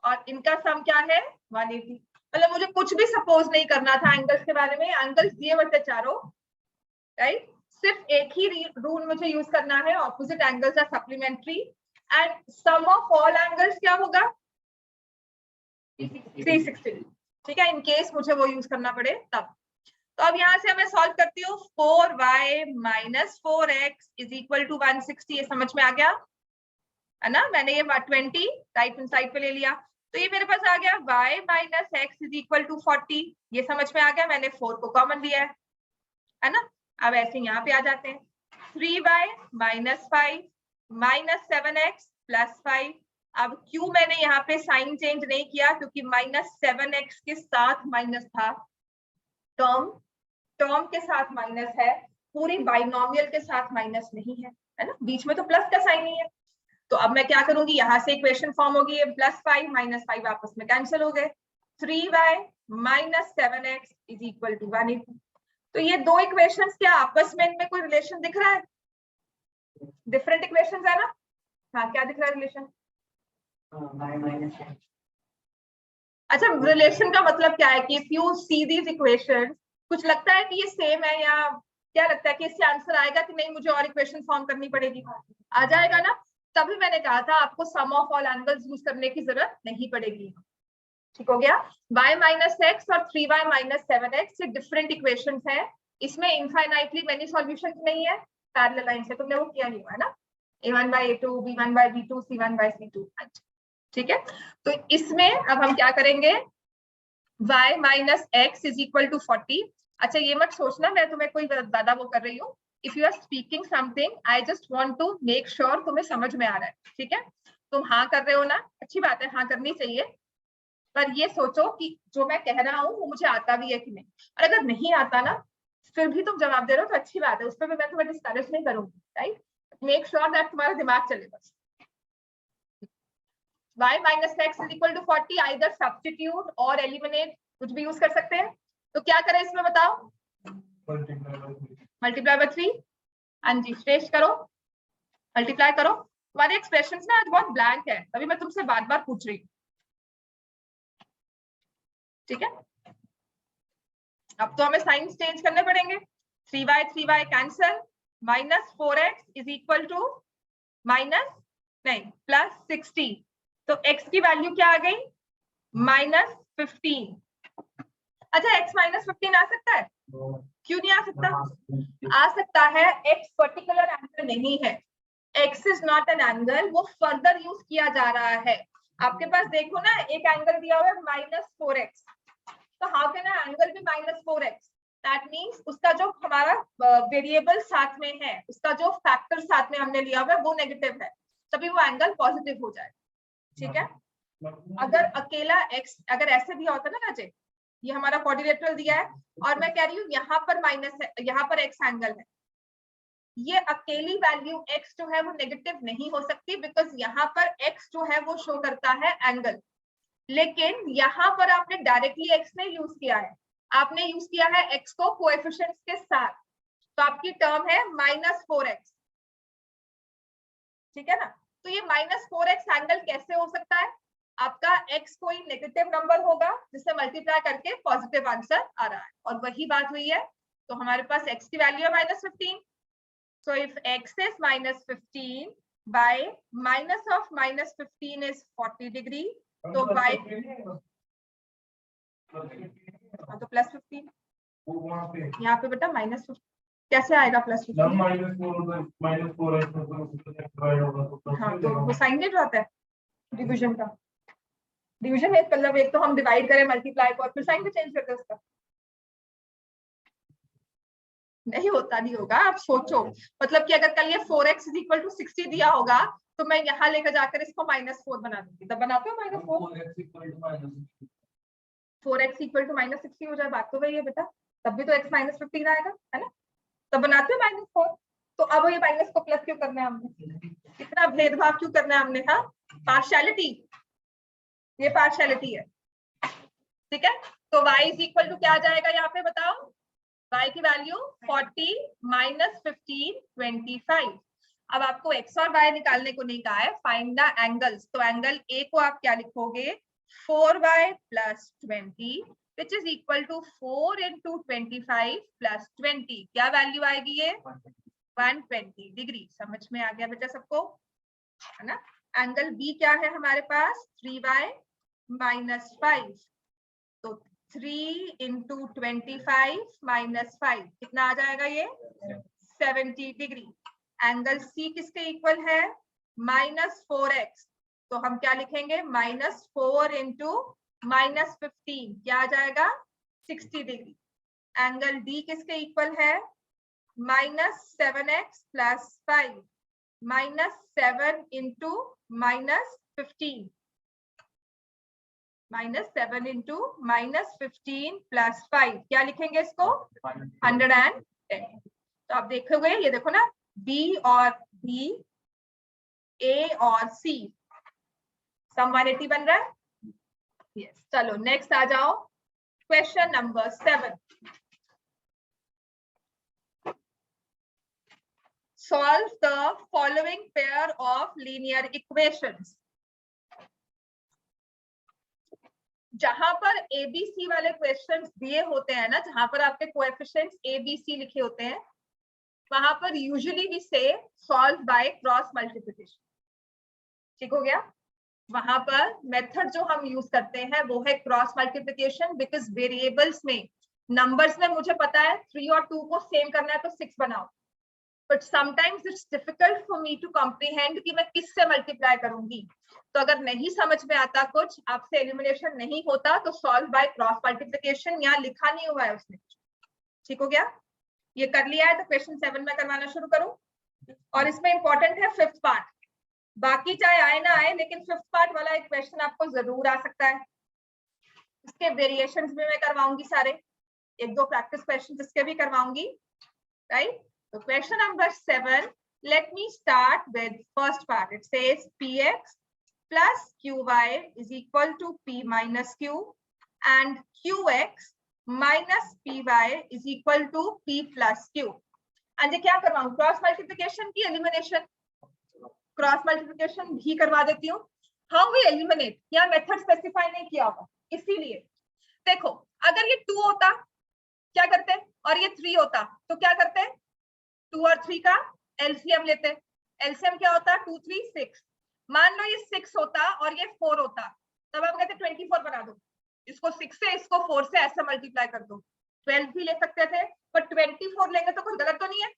और इनका सम क्या है? 180। मतलब मुझे कुछ भी सपोज नहीं करना था एंगल्स के बारे में, एंगल्स दिए हुए थे चारों, राइट? सिर्फ एक ही रूल मुझे यूज करना है, opposite angles are supplementary and sum of all angles क्या होगा? 360। ठीक है, इन केस मुझे वो यूज करना पड़े तब। तो अब यहाँ से मैं सॉल्व करती हूँ। 4y minus 4x is equal to 160। ये समझ में आ गया है ना? मैंने ये 20 राइट हैंड साइड पे ले लिया, तो ये मेरे पास आ गया y minus x is equal to 40। ये समझ में आ गया, मैंने 4 को कॉमन लिया है ना? अब ऐसे यहाँ पे आ जाते हैं। 3y minus 5 minus 7x plus 5। अब क्यों मैंने यहाँ पे साइन चेंज नहीं किया? क्योंकि -7x के साथ माइनस था, टर्म के साथ माइनस है, पूरी बाइनोमियल के साथ माइनस नहीं है, है ना? बीच में तो प्लस का साइन नहीं है। तो अब मैं क्या करूंगी? यहाँ से इक्वेशन फॉर्म होगी, +5 -5 आपस में कैंसिल हो गए। 3y minus 7x is equal to 180। तो ये दो इक्वेशंस क्या आपस में इनमें कोई रिलेशन दिख रहा है? डिफरेंट इक्वेशंस है ना? हाँ, क्या दिख रहा है रिलेशन? अच्छा, रिलेशन का मतलब क्या है कि if you see these equations, कुछ लगता है कि ये सेम है या क्या लगता है कि इससे आंसर आएगा कि नहीं मुझे और इक्वेशन फॉर्म करनी पड़ेगी? आ जाएगा ना? तभी मैंने कहा था आपको सम ऑफ ऑल एंगल्स यूज करने की जरूरत नहीं पड़ेगी। ठीक हो गया? y माइनस x और 3y माइनस 7x ये डिफरेंट इक्वेशंस हैं। इसमें इनफाइनाइटली मेनी सॉल्यूशंस नहीं है, पैरेलल लाइन से तुमने वो किया नहीं हुआ है ना? a1 by a2, b1 by b2, c1 by c2। अच्छा, ठीक है, तो इसमें अब हम क्या करेंगे? y minus x is equal to 40। अच्छा ये मत सोचना मैं तुम्हें कोई ज्यादा वो कर रही हूँ। If you are speaking something I just want to make sure तुम्हें समझ में आ रहा है, ठीक है। तुम हाँ कर रहे हो ना, अच्छी बात है, हाँ करनी चाहिए, पर ये सोचो कि जो मैं कह रहा हूँ वो मुझे आता भी है कि नहीं। और अगर नहीं आता ना फिर भी तुम जवाब दे रहे हो तो अच्छी बात है, उस पर भी मैं तुम्हें डिस्करेज नहीं करूंगी, राइट। मेक श्योर दैट तुम्हारा दिमाग चले बस। y minus x is equal to 40, either substitute और eliminate, कुछ भी यूज कर सकते हैं। तो क्या करें इसमें बताओ? Multiply by 3। हाँ जी श्रेष्ठ करो, मल्टीप्लाई करो। तुम्हारे एक्सप्रेशंस ना आज बहुत ब्लैंक है, तभी मैं तुमसे बार बार पूछ रही हूँ, ठीक है। अब तो हमें साइंस चेंज करने पड़ेंगे। 3y cancel, minus 4x is equal to minus नहीं प्लस 60। तो x की वैल्यू क्या आ गई? माइनस 15। अच्छा x माइनस 15 आ सकता है? क्यों नहीं आ सकता? आ सकता है, x पर्टिकुलर एंगल नहीं है, x is not an angle, वो फर्दर यूज किया जा रहा है। आपके पास देखो ना एक एंगल दिया हुआ है माइनस 4x, तो how can angle be minus 4x? That means उसका जो हमारा वेरिएबल साथ में है, उसका जो फैक्टर साथ में हमने लिया हुआ है वो नेगेटिव है, तभी वो एंगल पॉजिटिव हो जाए, ठीक है। अगर अकेला x, अगर ऐसे दिया होता ना राजे, ये हमारा क्वाड्रिलेटरल दिया है और मैं कह रही हूँ यहाँ पर माइनस है, यहाँ पर x एंगल है, ये अकेली वैल्यू x जो है वो नेगेटिव नहीं हो सकती, बिकॉज यहाँ पर x जो है वो शो करता है एंगल। लेकिन यहाँ पर आपने डायरेक्टली x नहीं यूज किया है, आपने यूज किया है x को कोएफिशिएंट्स के साथ, तो आपकी टर्म है माइनस 4x, ठीक है ना। तो ये माइनस 4x एंगल कैसे हो सकता है? आपका x कोई नेगेटिव नंबर होगा जिसे मल्टीप्लाई करके पॉजिटिव आंसर आ रहा है, और वही बात हुई है। तो हमारे पास x की वैल्यू है minus 15, so if x is minus 15 bye minus of minus 15 is 40 degree, तो y तो प्लस 15 यहाँ पे बेटा माइनस 15 कैसे आएगा प्लस 15? हाँ तो वो साइन नहीं आता है डिवीजन का। डिवीजन में मतलब एक तो हम डिवाइड करें मल्टीप्लाई को और फिर साइन भी चेंज करते हैं उसका, नहीं होता, नहीं होगा। आप सोचो, मतलब कि अगर कल ये 4x इज इक्वल टू 60 दिया होगा तो मैं यहाँ लेकर जाकर इसको माइनस 4 बना दूंगी, तब बनाते हो minus 4x equal to minus 60 हो जाए, बात तो वही है बेटा, तब भी तो x माइनस 15 आएगा, है ना। तब बनाते हो माइनस 4। तो अब ये माइनस को प्लस क्यों करना है हमने, इतना भेदभाव क्यों करना है हमने? हाँ पार्शियलिटी, ये पार्शियलिटी है, ठीक है। तो y इज इक्वल टू क्या आ जाएगा यहाँ पे बताओ? y की वैल्यू 40 माइनस 15 25। अब आपको x और y निकालने को नहीं कहा है, फाइंड द एंगल्स। तो एंगल a को आप क्या लिखोगे? 4y plus 20 which is equal to 4 into 25 plus 20। क्या वैल्यू आएगी ये? 120 डिग्री। समझ में आ गया बेटा सबको, है ना। एंगल b क्या है हमारे पास? 3y माइनस 5, तो 3 इंटू 25 माइनस 5 कितना आ जाएगा ये? 70 डिग्री। एंगल C किसके इक्वल है? माइनस 4x, तो हम क्या लिखेंगे? माइनस 4 इंटू माइनस 15 क्या आ जाएगा? 60 डिग्री। एंगल D किसके इक्वल है? Minus 7x plus 5, minus 7 into minus 15, minus 7 into minus 15 plus 5 क्या लिखेंगे इसको? 110। तो आप देखोगे, ये देखो ना, B और B, A और C सम 180 बन रहा है। यस चलो नेक्स्ट आ जाओ, question number 7। Solve the following pair of linear equations. जहां पर ABC वाले क्वेश्चंस दिए होते हैं ना, जहां पर आपके कोएफिशिएंट्स ABC लिखे होते हैं, वहां पर यूजुअली वी से सॉल्व बाय क्रॉस मल्टीप्लिकेशन। ठीक हो गया? वहां पर मेथड जो हम यूज करते हैं वो है क्रॉस मल्टीप्लिकेशन, बिकॉज वेरिएबल्स में, नंबर्स में मुझे पता है 3 और 2 को सेम करना है तो 6 बनाओ, but sometimes it's difficult for me to comprehend कि मैं किससे मल्टीप्लाई करूंगी। तो अगर नहीं समझ में आता कुछ, आपसे एलिमिनेशन नहीं होता, तो सॉल्व बाय क्रॉस मल्टीप्लिकेशन, यहाँ लिखा नहीं हुआ है उसने। ठीक हो गया, ये कर लिया है तो क्वेश्चन 7 में करवाना शुरू करूं। और इसमें इंपॉर्टेंट है 5th पार्ट, बाकी चाहे आए ना आए, लेकिन 5th पार्ट वाला एक क्वेश्चन आपको जरूर आ सकता है। इसके वेरिएशंस भी मैं करवाऊंगी सारे, 1-2 प्रैक्टिस क्वेश्चन इसके भी करवाऊंगी, राइट। तो question number 7, let me start with first part. It says px plus qy is equal to p minus q and qx minus py is equal to p plus q। आज क्या करवाऊं, cross multiplication की elimination, cross multiplication भी करवा देती हूँ। How we eliminate, या method specify नहीं किया होगा, इसीलिए देखो अगर ये 2 होता क्या करते, और ये 3 होता तो क्या करते, 2 और 3 का एलसीएम लेते। एलसीएम क्या होता, 2 3 6। मान लो ये 6 होता और ये 4 होता, तब आप कहते 24 बना दो, इसको 6 से इसको 4 से ऐसे मल्टीप्लाई कर दो। 12 भी ले सकते थे, पर 24 लेंगे तो कुछ गलत तो नहीं है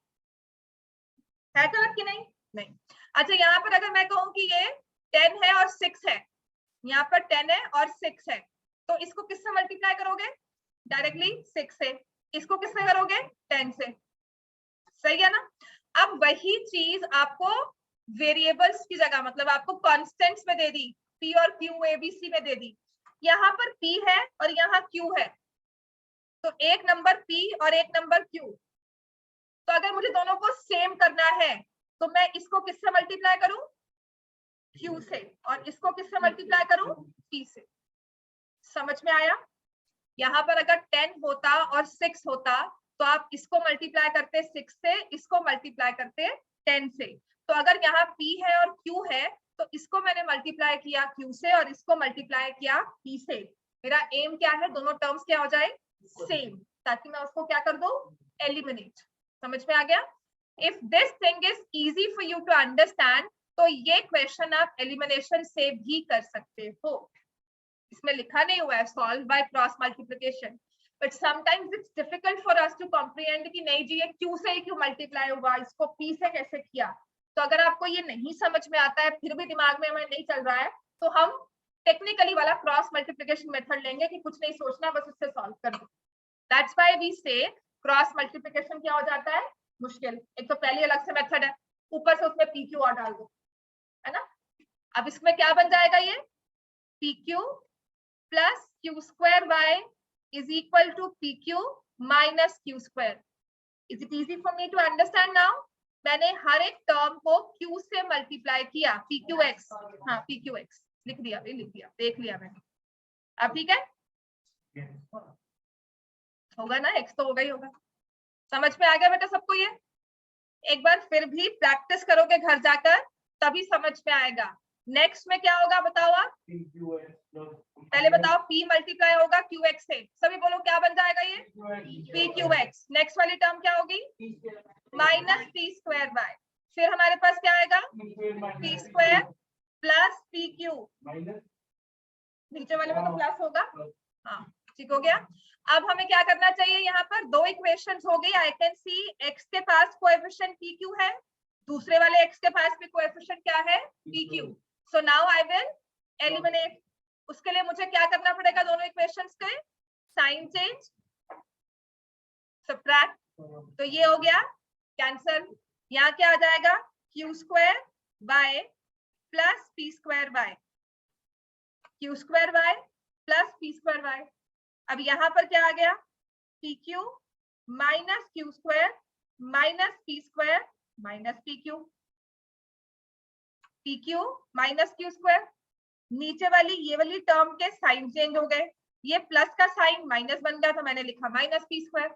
गलत कि नहीं? नहीं। अच्छा, यहाँ पर अगर मैं कहूँ कि ये 10 है और 6 है, यहाँ पर 10 है और 6 है, तो इसको किससे मल्टीप्लाई करोगे, डायरेक्टली 6 से। इसको किससे करोगे, 10 से। सही है ना। अब वही चीज आपको वेरिएबल्स की जगह, मतलब आपको कॉन्स्टेंट्स में दे दी, p और q ABC में दे दी। यहाँ पर p है और यहाँ q है, तो एक नंबर p और एक नंबर q। तो अगर मुझे दोनों को सेम करना है तो मैं इसको किससे मल्टीप्लाई करूं, q से, और इसको किससे मल्टीप्लाई करूं, p से। समझ में आया। यहाँ पर अगर 10 होता और 6 होता तो आप इसको मल्टीप्लाई करते 6 से, इसको मल्टीप्लाई करते 10 से। तो अगर यहाँ p है और q है तो इसको मैंने मल्टीप्लाई किया q से और इसको मल्टीप्लाई किया p से। मेरा एम क्या है, दोनों टर्म्स क्या हो जाए, सेम, ताकि मैं उसको क्या कर दूं, एलिमिनेट। समझ में आ गया। If this thing is easy for you to understand, तो ये क्वेश्चन आप एलिमिनेशन से भी कर सकते हो। इसमें लिखा नहीं हुआ है solve by cross multiplication, but sometimes it's difficult for us to comprehend कि नहीं जी ये q से ही क्यों मल्टीप्लाई हुआ, इसको p से कैसे किया। तो अगर आपको ये नहीं समझ में आता है, फिर भी दिमाग में हमें नहीं चल रहा है, तो हम टेक्निकली वाला क्रॉस मल्टीप्लिकेशन मेथड लेंगे कि कुछ नहीं सोचना, बस उससे सॉल्व कर दो। दैट्स व्हाई वी से क्रॉस मल्टीप्लिकेशन क्या हो जाता है, मुश्किल। एक तो पहले अलग से मेथड है, ऊपर से उसमें pq और डाल दो, है ना। अब इसमें क्या बन जाएगा, ये pq plus q square y is equal to pq minus q square। Is it easy for me to understand now? मैंने हर एक टर्म को q से मल्टीप्लाई किया, pqx, हाँ pqx लिख दिया, लिख दिया, देख लिया मैंने। अब ठीक है, होगा ना, x तो होगा ही होगा। समझ में आ गया बेटा सबको ये? एक बार फिर भी प्रैक्टिस करोगे घर जाकर, तभी समझ में आएगा। नेक्स्ट में क्या होगा बताओ आप, पहले बताओ, p मल्टीप्लाई होगा qx से, सभी बोलो क्या बन जाएगा ये, pqx। नेक्स्ट वाली टर्म क्या होगी, माइनस p स्क्वायर y। फिर हमारे पास क्या आएगा, p स्क्वायर प्लस pq, नीचे वाले में तो प्लस होगा, हाँ ठीक हो गया। अब हमें क्या करना चाहिए, यहाँ पर 2 इक्वेशंस हो गई। आई कैन सी x के पास कोएफिशिएंट pq है, दूसरे वाले x के पास भी कोएफिशिएंट क्या है, pq। So now I will eliminate. उसके लिए मुझे क्या करना पड़ेगा, दोनों इक्वेशंस के साइन चेंज, सब्ट्रैक्ट, तो ये हो गया कैंसल। यहाँ क्या आ जाएगा, q square by plus p square by, q square by plus p square by. अब यहाँ पर क्या आ गया, pq minus q square minus p square minus pq, pq minus q square. नीचे वाली ये वाली टर्म के साइन चेंज हो गए, ये प्लस का साइन माइनस बन गया तो मैंने लिखा माइनस p स्क्वायर,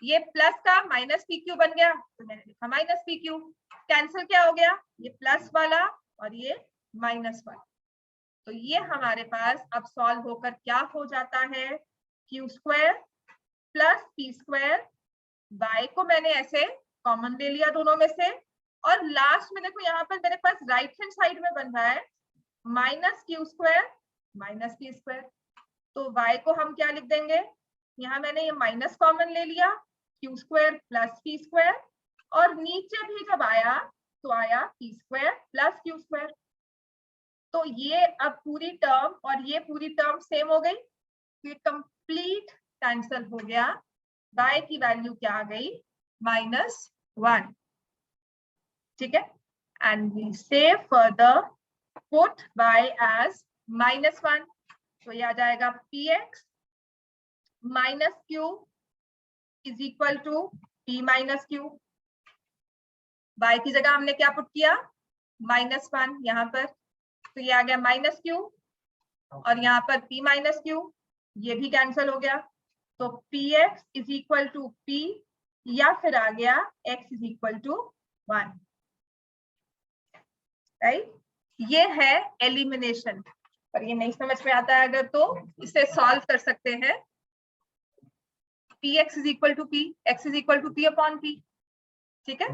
ये प्लस का माइनस pq बन गया तो मैंने लिखा माइनस pq। कैंसिल क्या हो गया, ये प्लस वाला और ये माइनस वाला। तो ये हमारे पास अब सॉल्व होकर क्या हो जाता है, q square plus p square, y को मैंने ऐसे कॉमन ले लिया दोनों में से, और लास्ट में देखो यहाँ पर मेरे पास राइट हैंड साइड में बन रहा है minus q square minus p square. तो y को हम क्या लिख देंगे, यहाँ मैंने ये माइनस कॉमन ले लिया, q square plus p square, और नीचे भी जब आया तो आया p square plus q square. तो ये अब पूरी टर्म और ये पूरी टर्म सेम हो गई, ये कंप्लीट कैंसल हो गया। y की वैल्यू क्या आ गई, -1। ठीक है, and we say further put y as -1, तो ये आ जाएगा px minus q is equal to p minus q। y की जगह हमने क्या पुट किया, -1 यहाँ पर, तो ये आ गया -q और यहाँ पर p माइनस q, ये भी कैंसिल हो गया। तो px is equal to p या फिर आ गया x is equal to 1, right. ये है एलिमिनेशन। पर ये नहीं समझ में आता है अगर तो इसे सॉल्व कर सकते हैं। px is equal to p, x is equal to p upon p। ठीक है,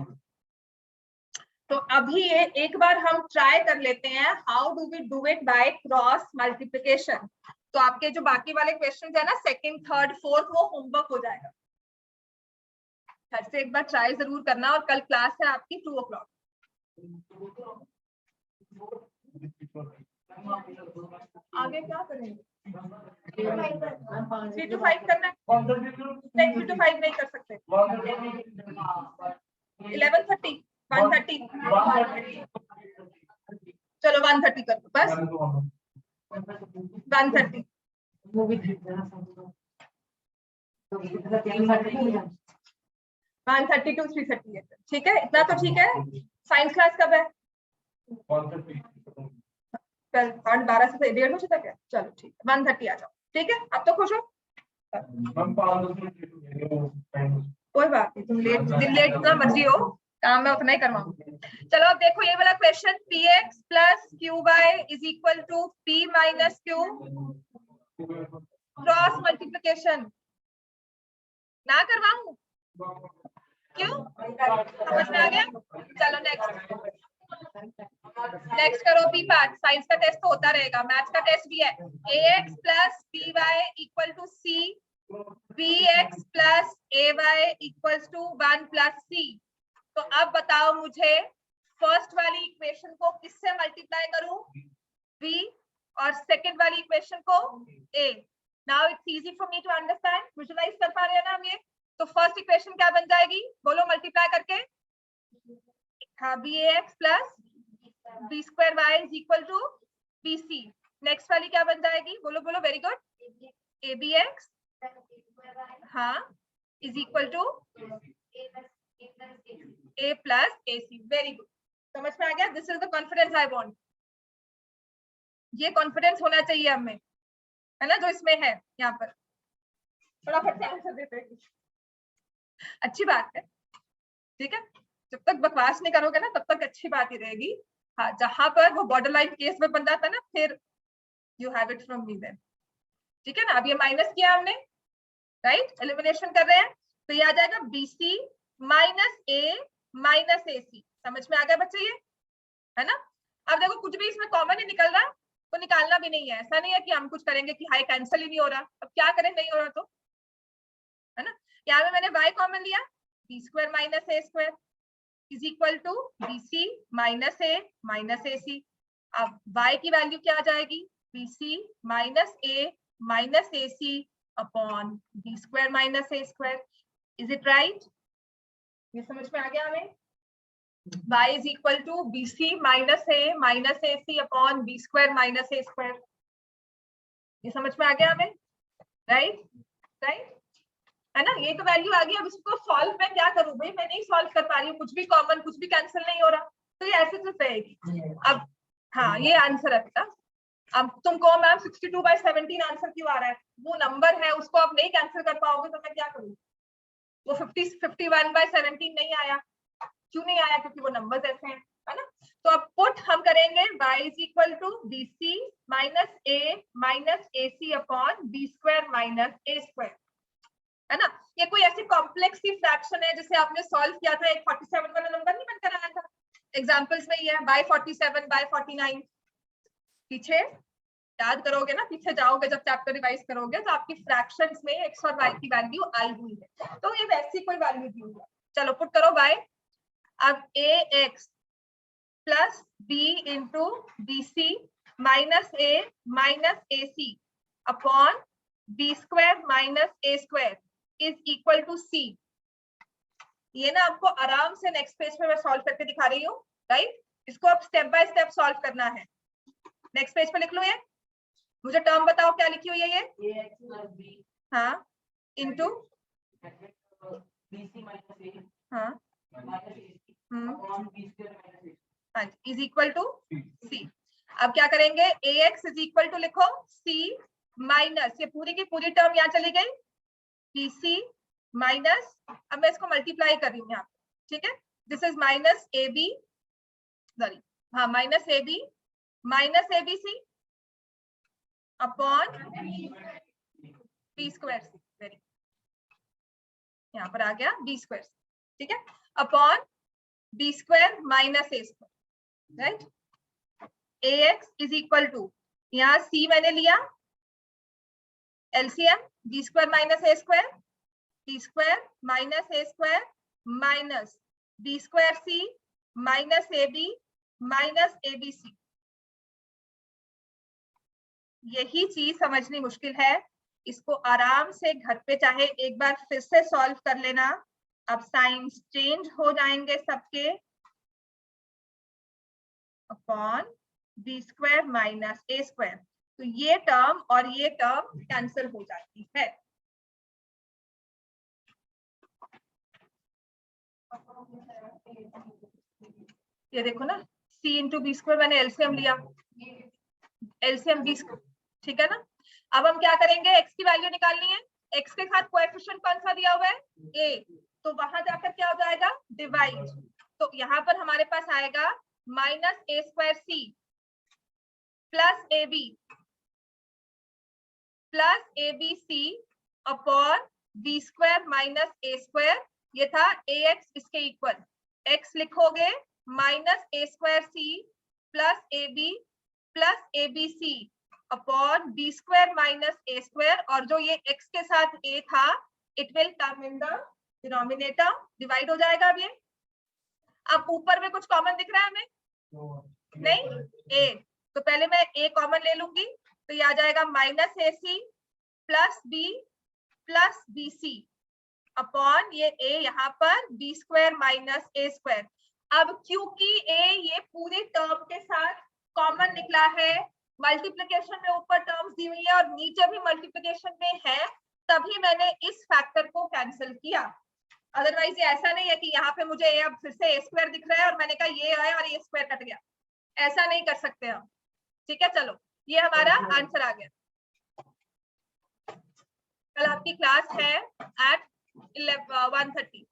तो अभी ये एक बार हम ट्राई कर लेते हैं, how do we do it by cross multiplication. तो आपके जो बाकी वाले क्वेश्चन है ना, सेकंड, थर्ड, फोर्थ, वो होमवर्क हो जाएगा। घर से एक बार ट्राई जरूर करना, और कल क्लास है आपकी 2 o'clock। आगे क्या करेंगे, 3 to 5 करना है? नहीं, 3 to 5 नहीं कर सकते। 11:30, 1:30, चलो 1:30 कर दो बस। 1:30 1:30 to 3:30 है। ठीक है, इतना तो ठीक है। साइंस क्लास कब है? कल 12 से 1:30 बजे तक है। चलो ठीक है, 1:30 आ जाओ। ठीक है, अब तो खुश हो? कोई बात नहीं, तुम लेट जितना मर्जी हो, काम मैं उतना ही करवाऊंगी। चलो अब देखो ये वाला question, px plus qy is equal to p minus q, cross multiplication ना करवाऊं? क्यों, समझ में आ गया? चलो नेक्स्ट करो p पार्ट। साइंस का टेस्ट तो होता रहेगा, मैथ्स का टेस्ट भी है। ax plus by equal to c, bx plus ay equals to 1 plus c। तो अब बताओ मुझे, फर्स्ट वाली इक्वेशन को किससे मल्टीप्लाई करूं, b, और सेकंड वाली इक्वेशन को a। Now it's easy for me to understand, visualise कर पा रहे हैं ना हम ये? तो फर्स्ट इक्वेशन क्या बन जाएगी, बोलो मल्टीप्लाई करके। हाँ, bax plus b square y is equal to bc। नेक्स्ट वाली क्या बन जाएगी, बोलो बोलो, वेरी गुड। abx, हाँ, is equal to a plus ac। Very good, समझ में आ गया? This is the confidence I want. ये कॉन्फिडेंस होना चाहिए हमें, है ना, जो इसमें है। यहाँ पर फटाफट से आंसर देते हैं, अच्छी बात है। ठीक है, जब तक बकवास नहीं करोगे ना, तब तक अच्छी बात ही रहेगी। हाँ, जहां पर वो बॉर्डर लाइन केस में बन जाता है ना, फिर you have it from me then. ठीक है ना, अब ये माइनस किया हमने, राइट, एलिमिनेशन कर रहे हैं, तो ये आ जाएगा BC minus A minus AC। समझ में आ गया बच्चे ये, है ना? अब देखो कुछ भी इसमें कॉमन ही निकल रहा, तो निकालना भी नहीं है। ऐसा नहीं है कि हम कुछ करेंगे कि हाई कैंसिल ही नहीं हो रहा। अब क्या करें, नहीं हो रहा तो, है ना? यहाँ पे मैंने y कॉमन लिया, b square minus a square is equal to BC minus a minus AC। अब y की वैल्यू क्या आ जाएगी, BC minus a minus AC upon b square minus a square. Is it right? ये समझ में आ गया हमें? y is equal to BC minus a minus AC upon b square minus a square. ये समझ में आ गया हमें? राइट, राइट, है ना? ये तो वैल्यू आ गई। अब इसको सॉल्व मैं क्या करूं भाई, मैं नहीं सॉल्व कर पा रही हूँ, कुछ भी कॉमन, कुछ भी कैंसिल नहीं हो रहा, तो ये ऐसे तो रहेगी। अब हाँ, ये आंसर है बेटा। अब तुम कहो मैम 62/17 आंसर क्यों आ रहा है? वो नंबर है, उसको आप नहीं कैंसिल कर पाओगे तो मैं क्या करूँ? वो 51/17 नहीं आया, क्यों नहीं आया? क्योंकि वो नंबर्स ऐसे हैं, है ना? तो अब पुट हम करेंगे y is equal to BC minus a minus AC upon b square minus a square, है ना? ये कोई ऐसी कॉम्प्लेक्स सी फ्रैक्शन है जिसे आपने सॉल्व किया था, एक 47 वाला नंबर नहीं बनकर आया था एग्जांपल्स में? ये है by 47 by 49। पीछे याद करोगे ना, पीछे जाओगे जब चैप्टर रिवाइज करोगे, तो आपकी फ्रैक्शंस में x और y की वैल्यू आई हुई है, तो ये वैसी कोई वैल्यू दी हुई है। चलो पुट करो y, अब ax plus b into bc minus a minus ac upon b square minus a square is equal to c। ये ना आपको आराम से नेक्स्ट पेज पे मैं सॉल्व करके दिखा रही हूँ, राइट। इसको अब स्टेप बाय स्टेप सॉल्व करना है। नेक्स्ट पेज पे लिख लो ये, मुझे टर्म बताओ क्या लिखी हुई है ये। ax plus b हाँ इंटू bc minus a हाँ minus ac hmm upon b square minus a। हाँ इज इक्वल टू c। अब क्या करेंगे, ax इज इक्वल टू लिखो c माइनस ये पूरी की पूरी टर्म यहाँ चली गई bc माइनस, अब मैं इसको मल्टीप्लाई कर रही हूँ यहाँ पे, ठीक है। This is minus ab sorry हाँ minus abc upon B square, very यहाँ पर आ गया बी स्क्वायर, ठीक है, upon B square minus A square, right. ax is equal to यहाँ c मैंने लिया LCM B square minus A square, B square minus A square minus B square C minus A B minus A B C. यही चीज समझनी मुश्किल है, इसको आराम से घर पे चाहे एक बार फिर से सॉल्व कर लेना। अब साइंस चेंज हो जाएंगे सबके, अपॉन बी स्क्वायर माइनस ए स्क्वायर, तो ये टर्म और ये टर्म कैंसिल हो जाती है। ये देखो ना c इंटू बी स्क्वायर मैंने एलसीएम लिया, एलसीएम बी स्क्वायर, ठीक है ना। अब हम क्या करेंगे, x की वैल्यू निकालनी है, x के साथ कोएफिशिएंट कौन सा दिया हुआ है a, तो वहां जाकर क्या हो जाएगा डिवाइड, तो यहाँ पर हमारे पास आएगा minus A square c plus a B C upon B square minus A square, ये था ax इसके इक्वल, x लिखोगे minus A square c plus a B C upon B square minus A square, और जो ये x के साथ a था it will come in the denominator, divide हो जाएगा। अब ये अब ऊपर में कुछ कॉमन दिख रहा है हमें, नहीं a, तो पहले मैं a कॉमन ले लूंगी, तो ये आ जाएगा minus A C plus B C upon ये a यहाँ पर बी स्क्वायर माइनस ए स्क्वायर। अब क्योंकि a ये पूरी टर्म के साथ कॉमन निकला है, मल्टीप्लिकेशन में ऊपर टर्म्स दी हुई है और नीचे भी मल्टीप्लिकेशन में है, तभी मैंने इस फैक्टर को कैंसिल किया। अदरवाइज ये ऐसा नहीं है कि यहाँ पे मुझे अब फिर से ए स्क्वायर दिख रहा है और मैंने कहा ये है और ये स्क्वायर कट गया, ऐसा नहीं कर सकते हम, ठीक है। चलो ये हमारा आंसर आ गया। कल आपकी क्लास है एट 1:30,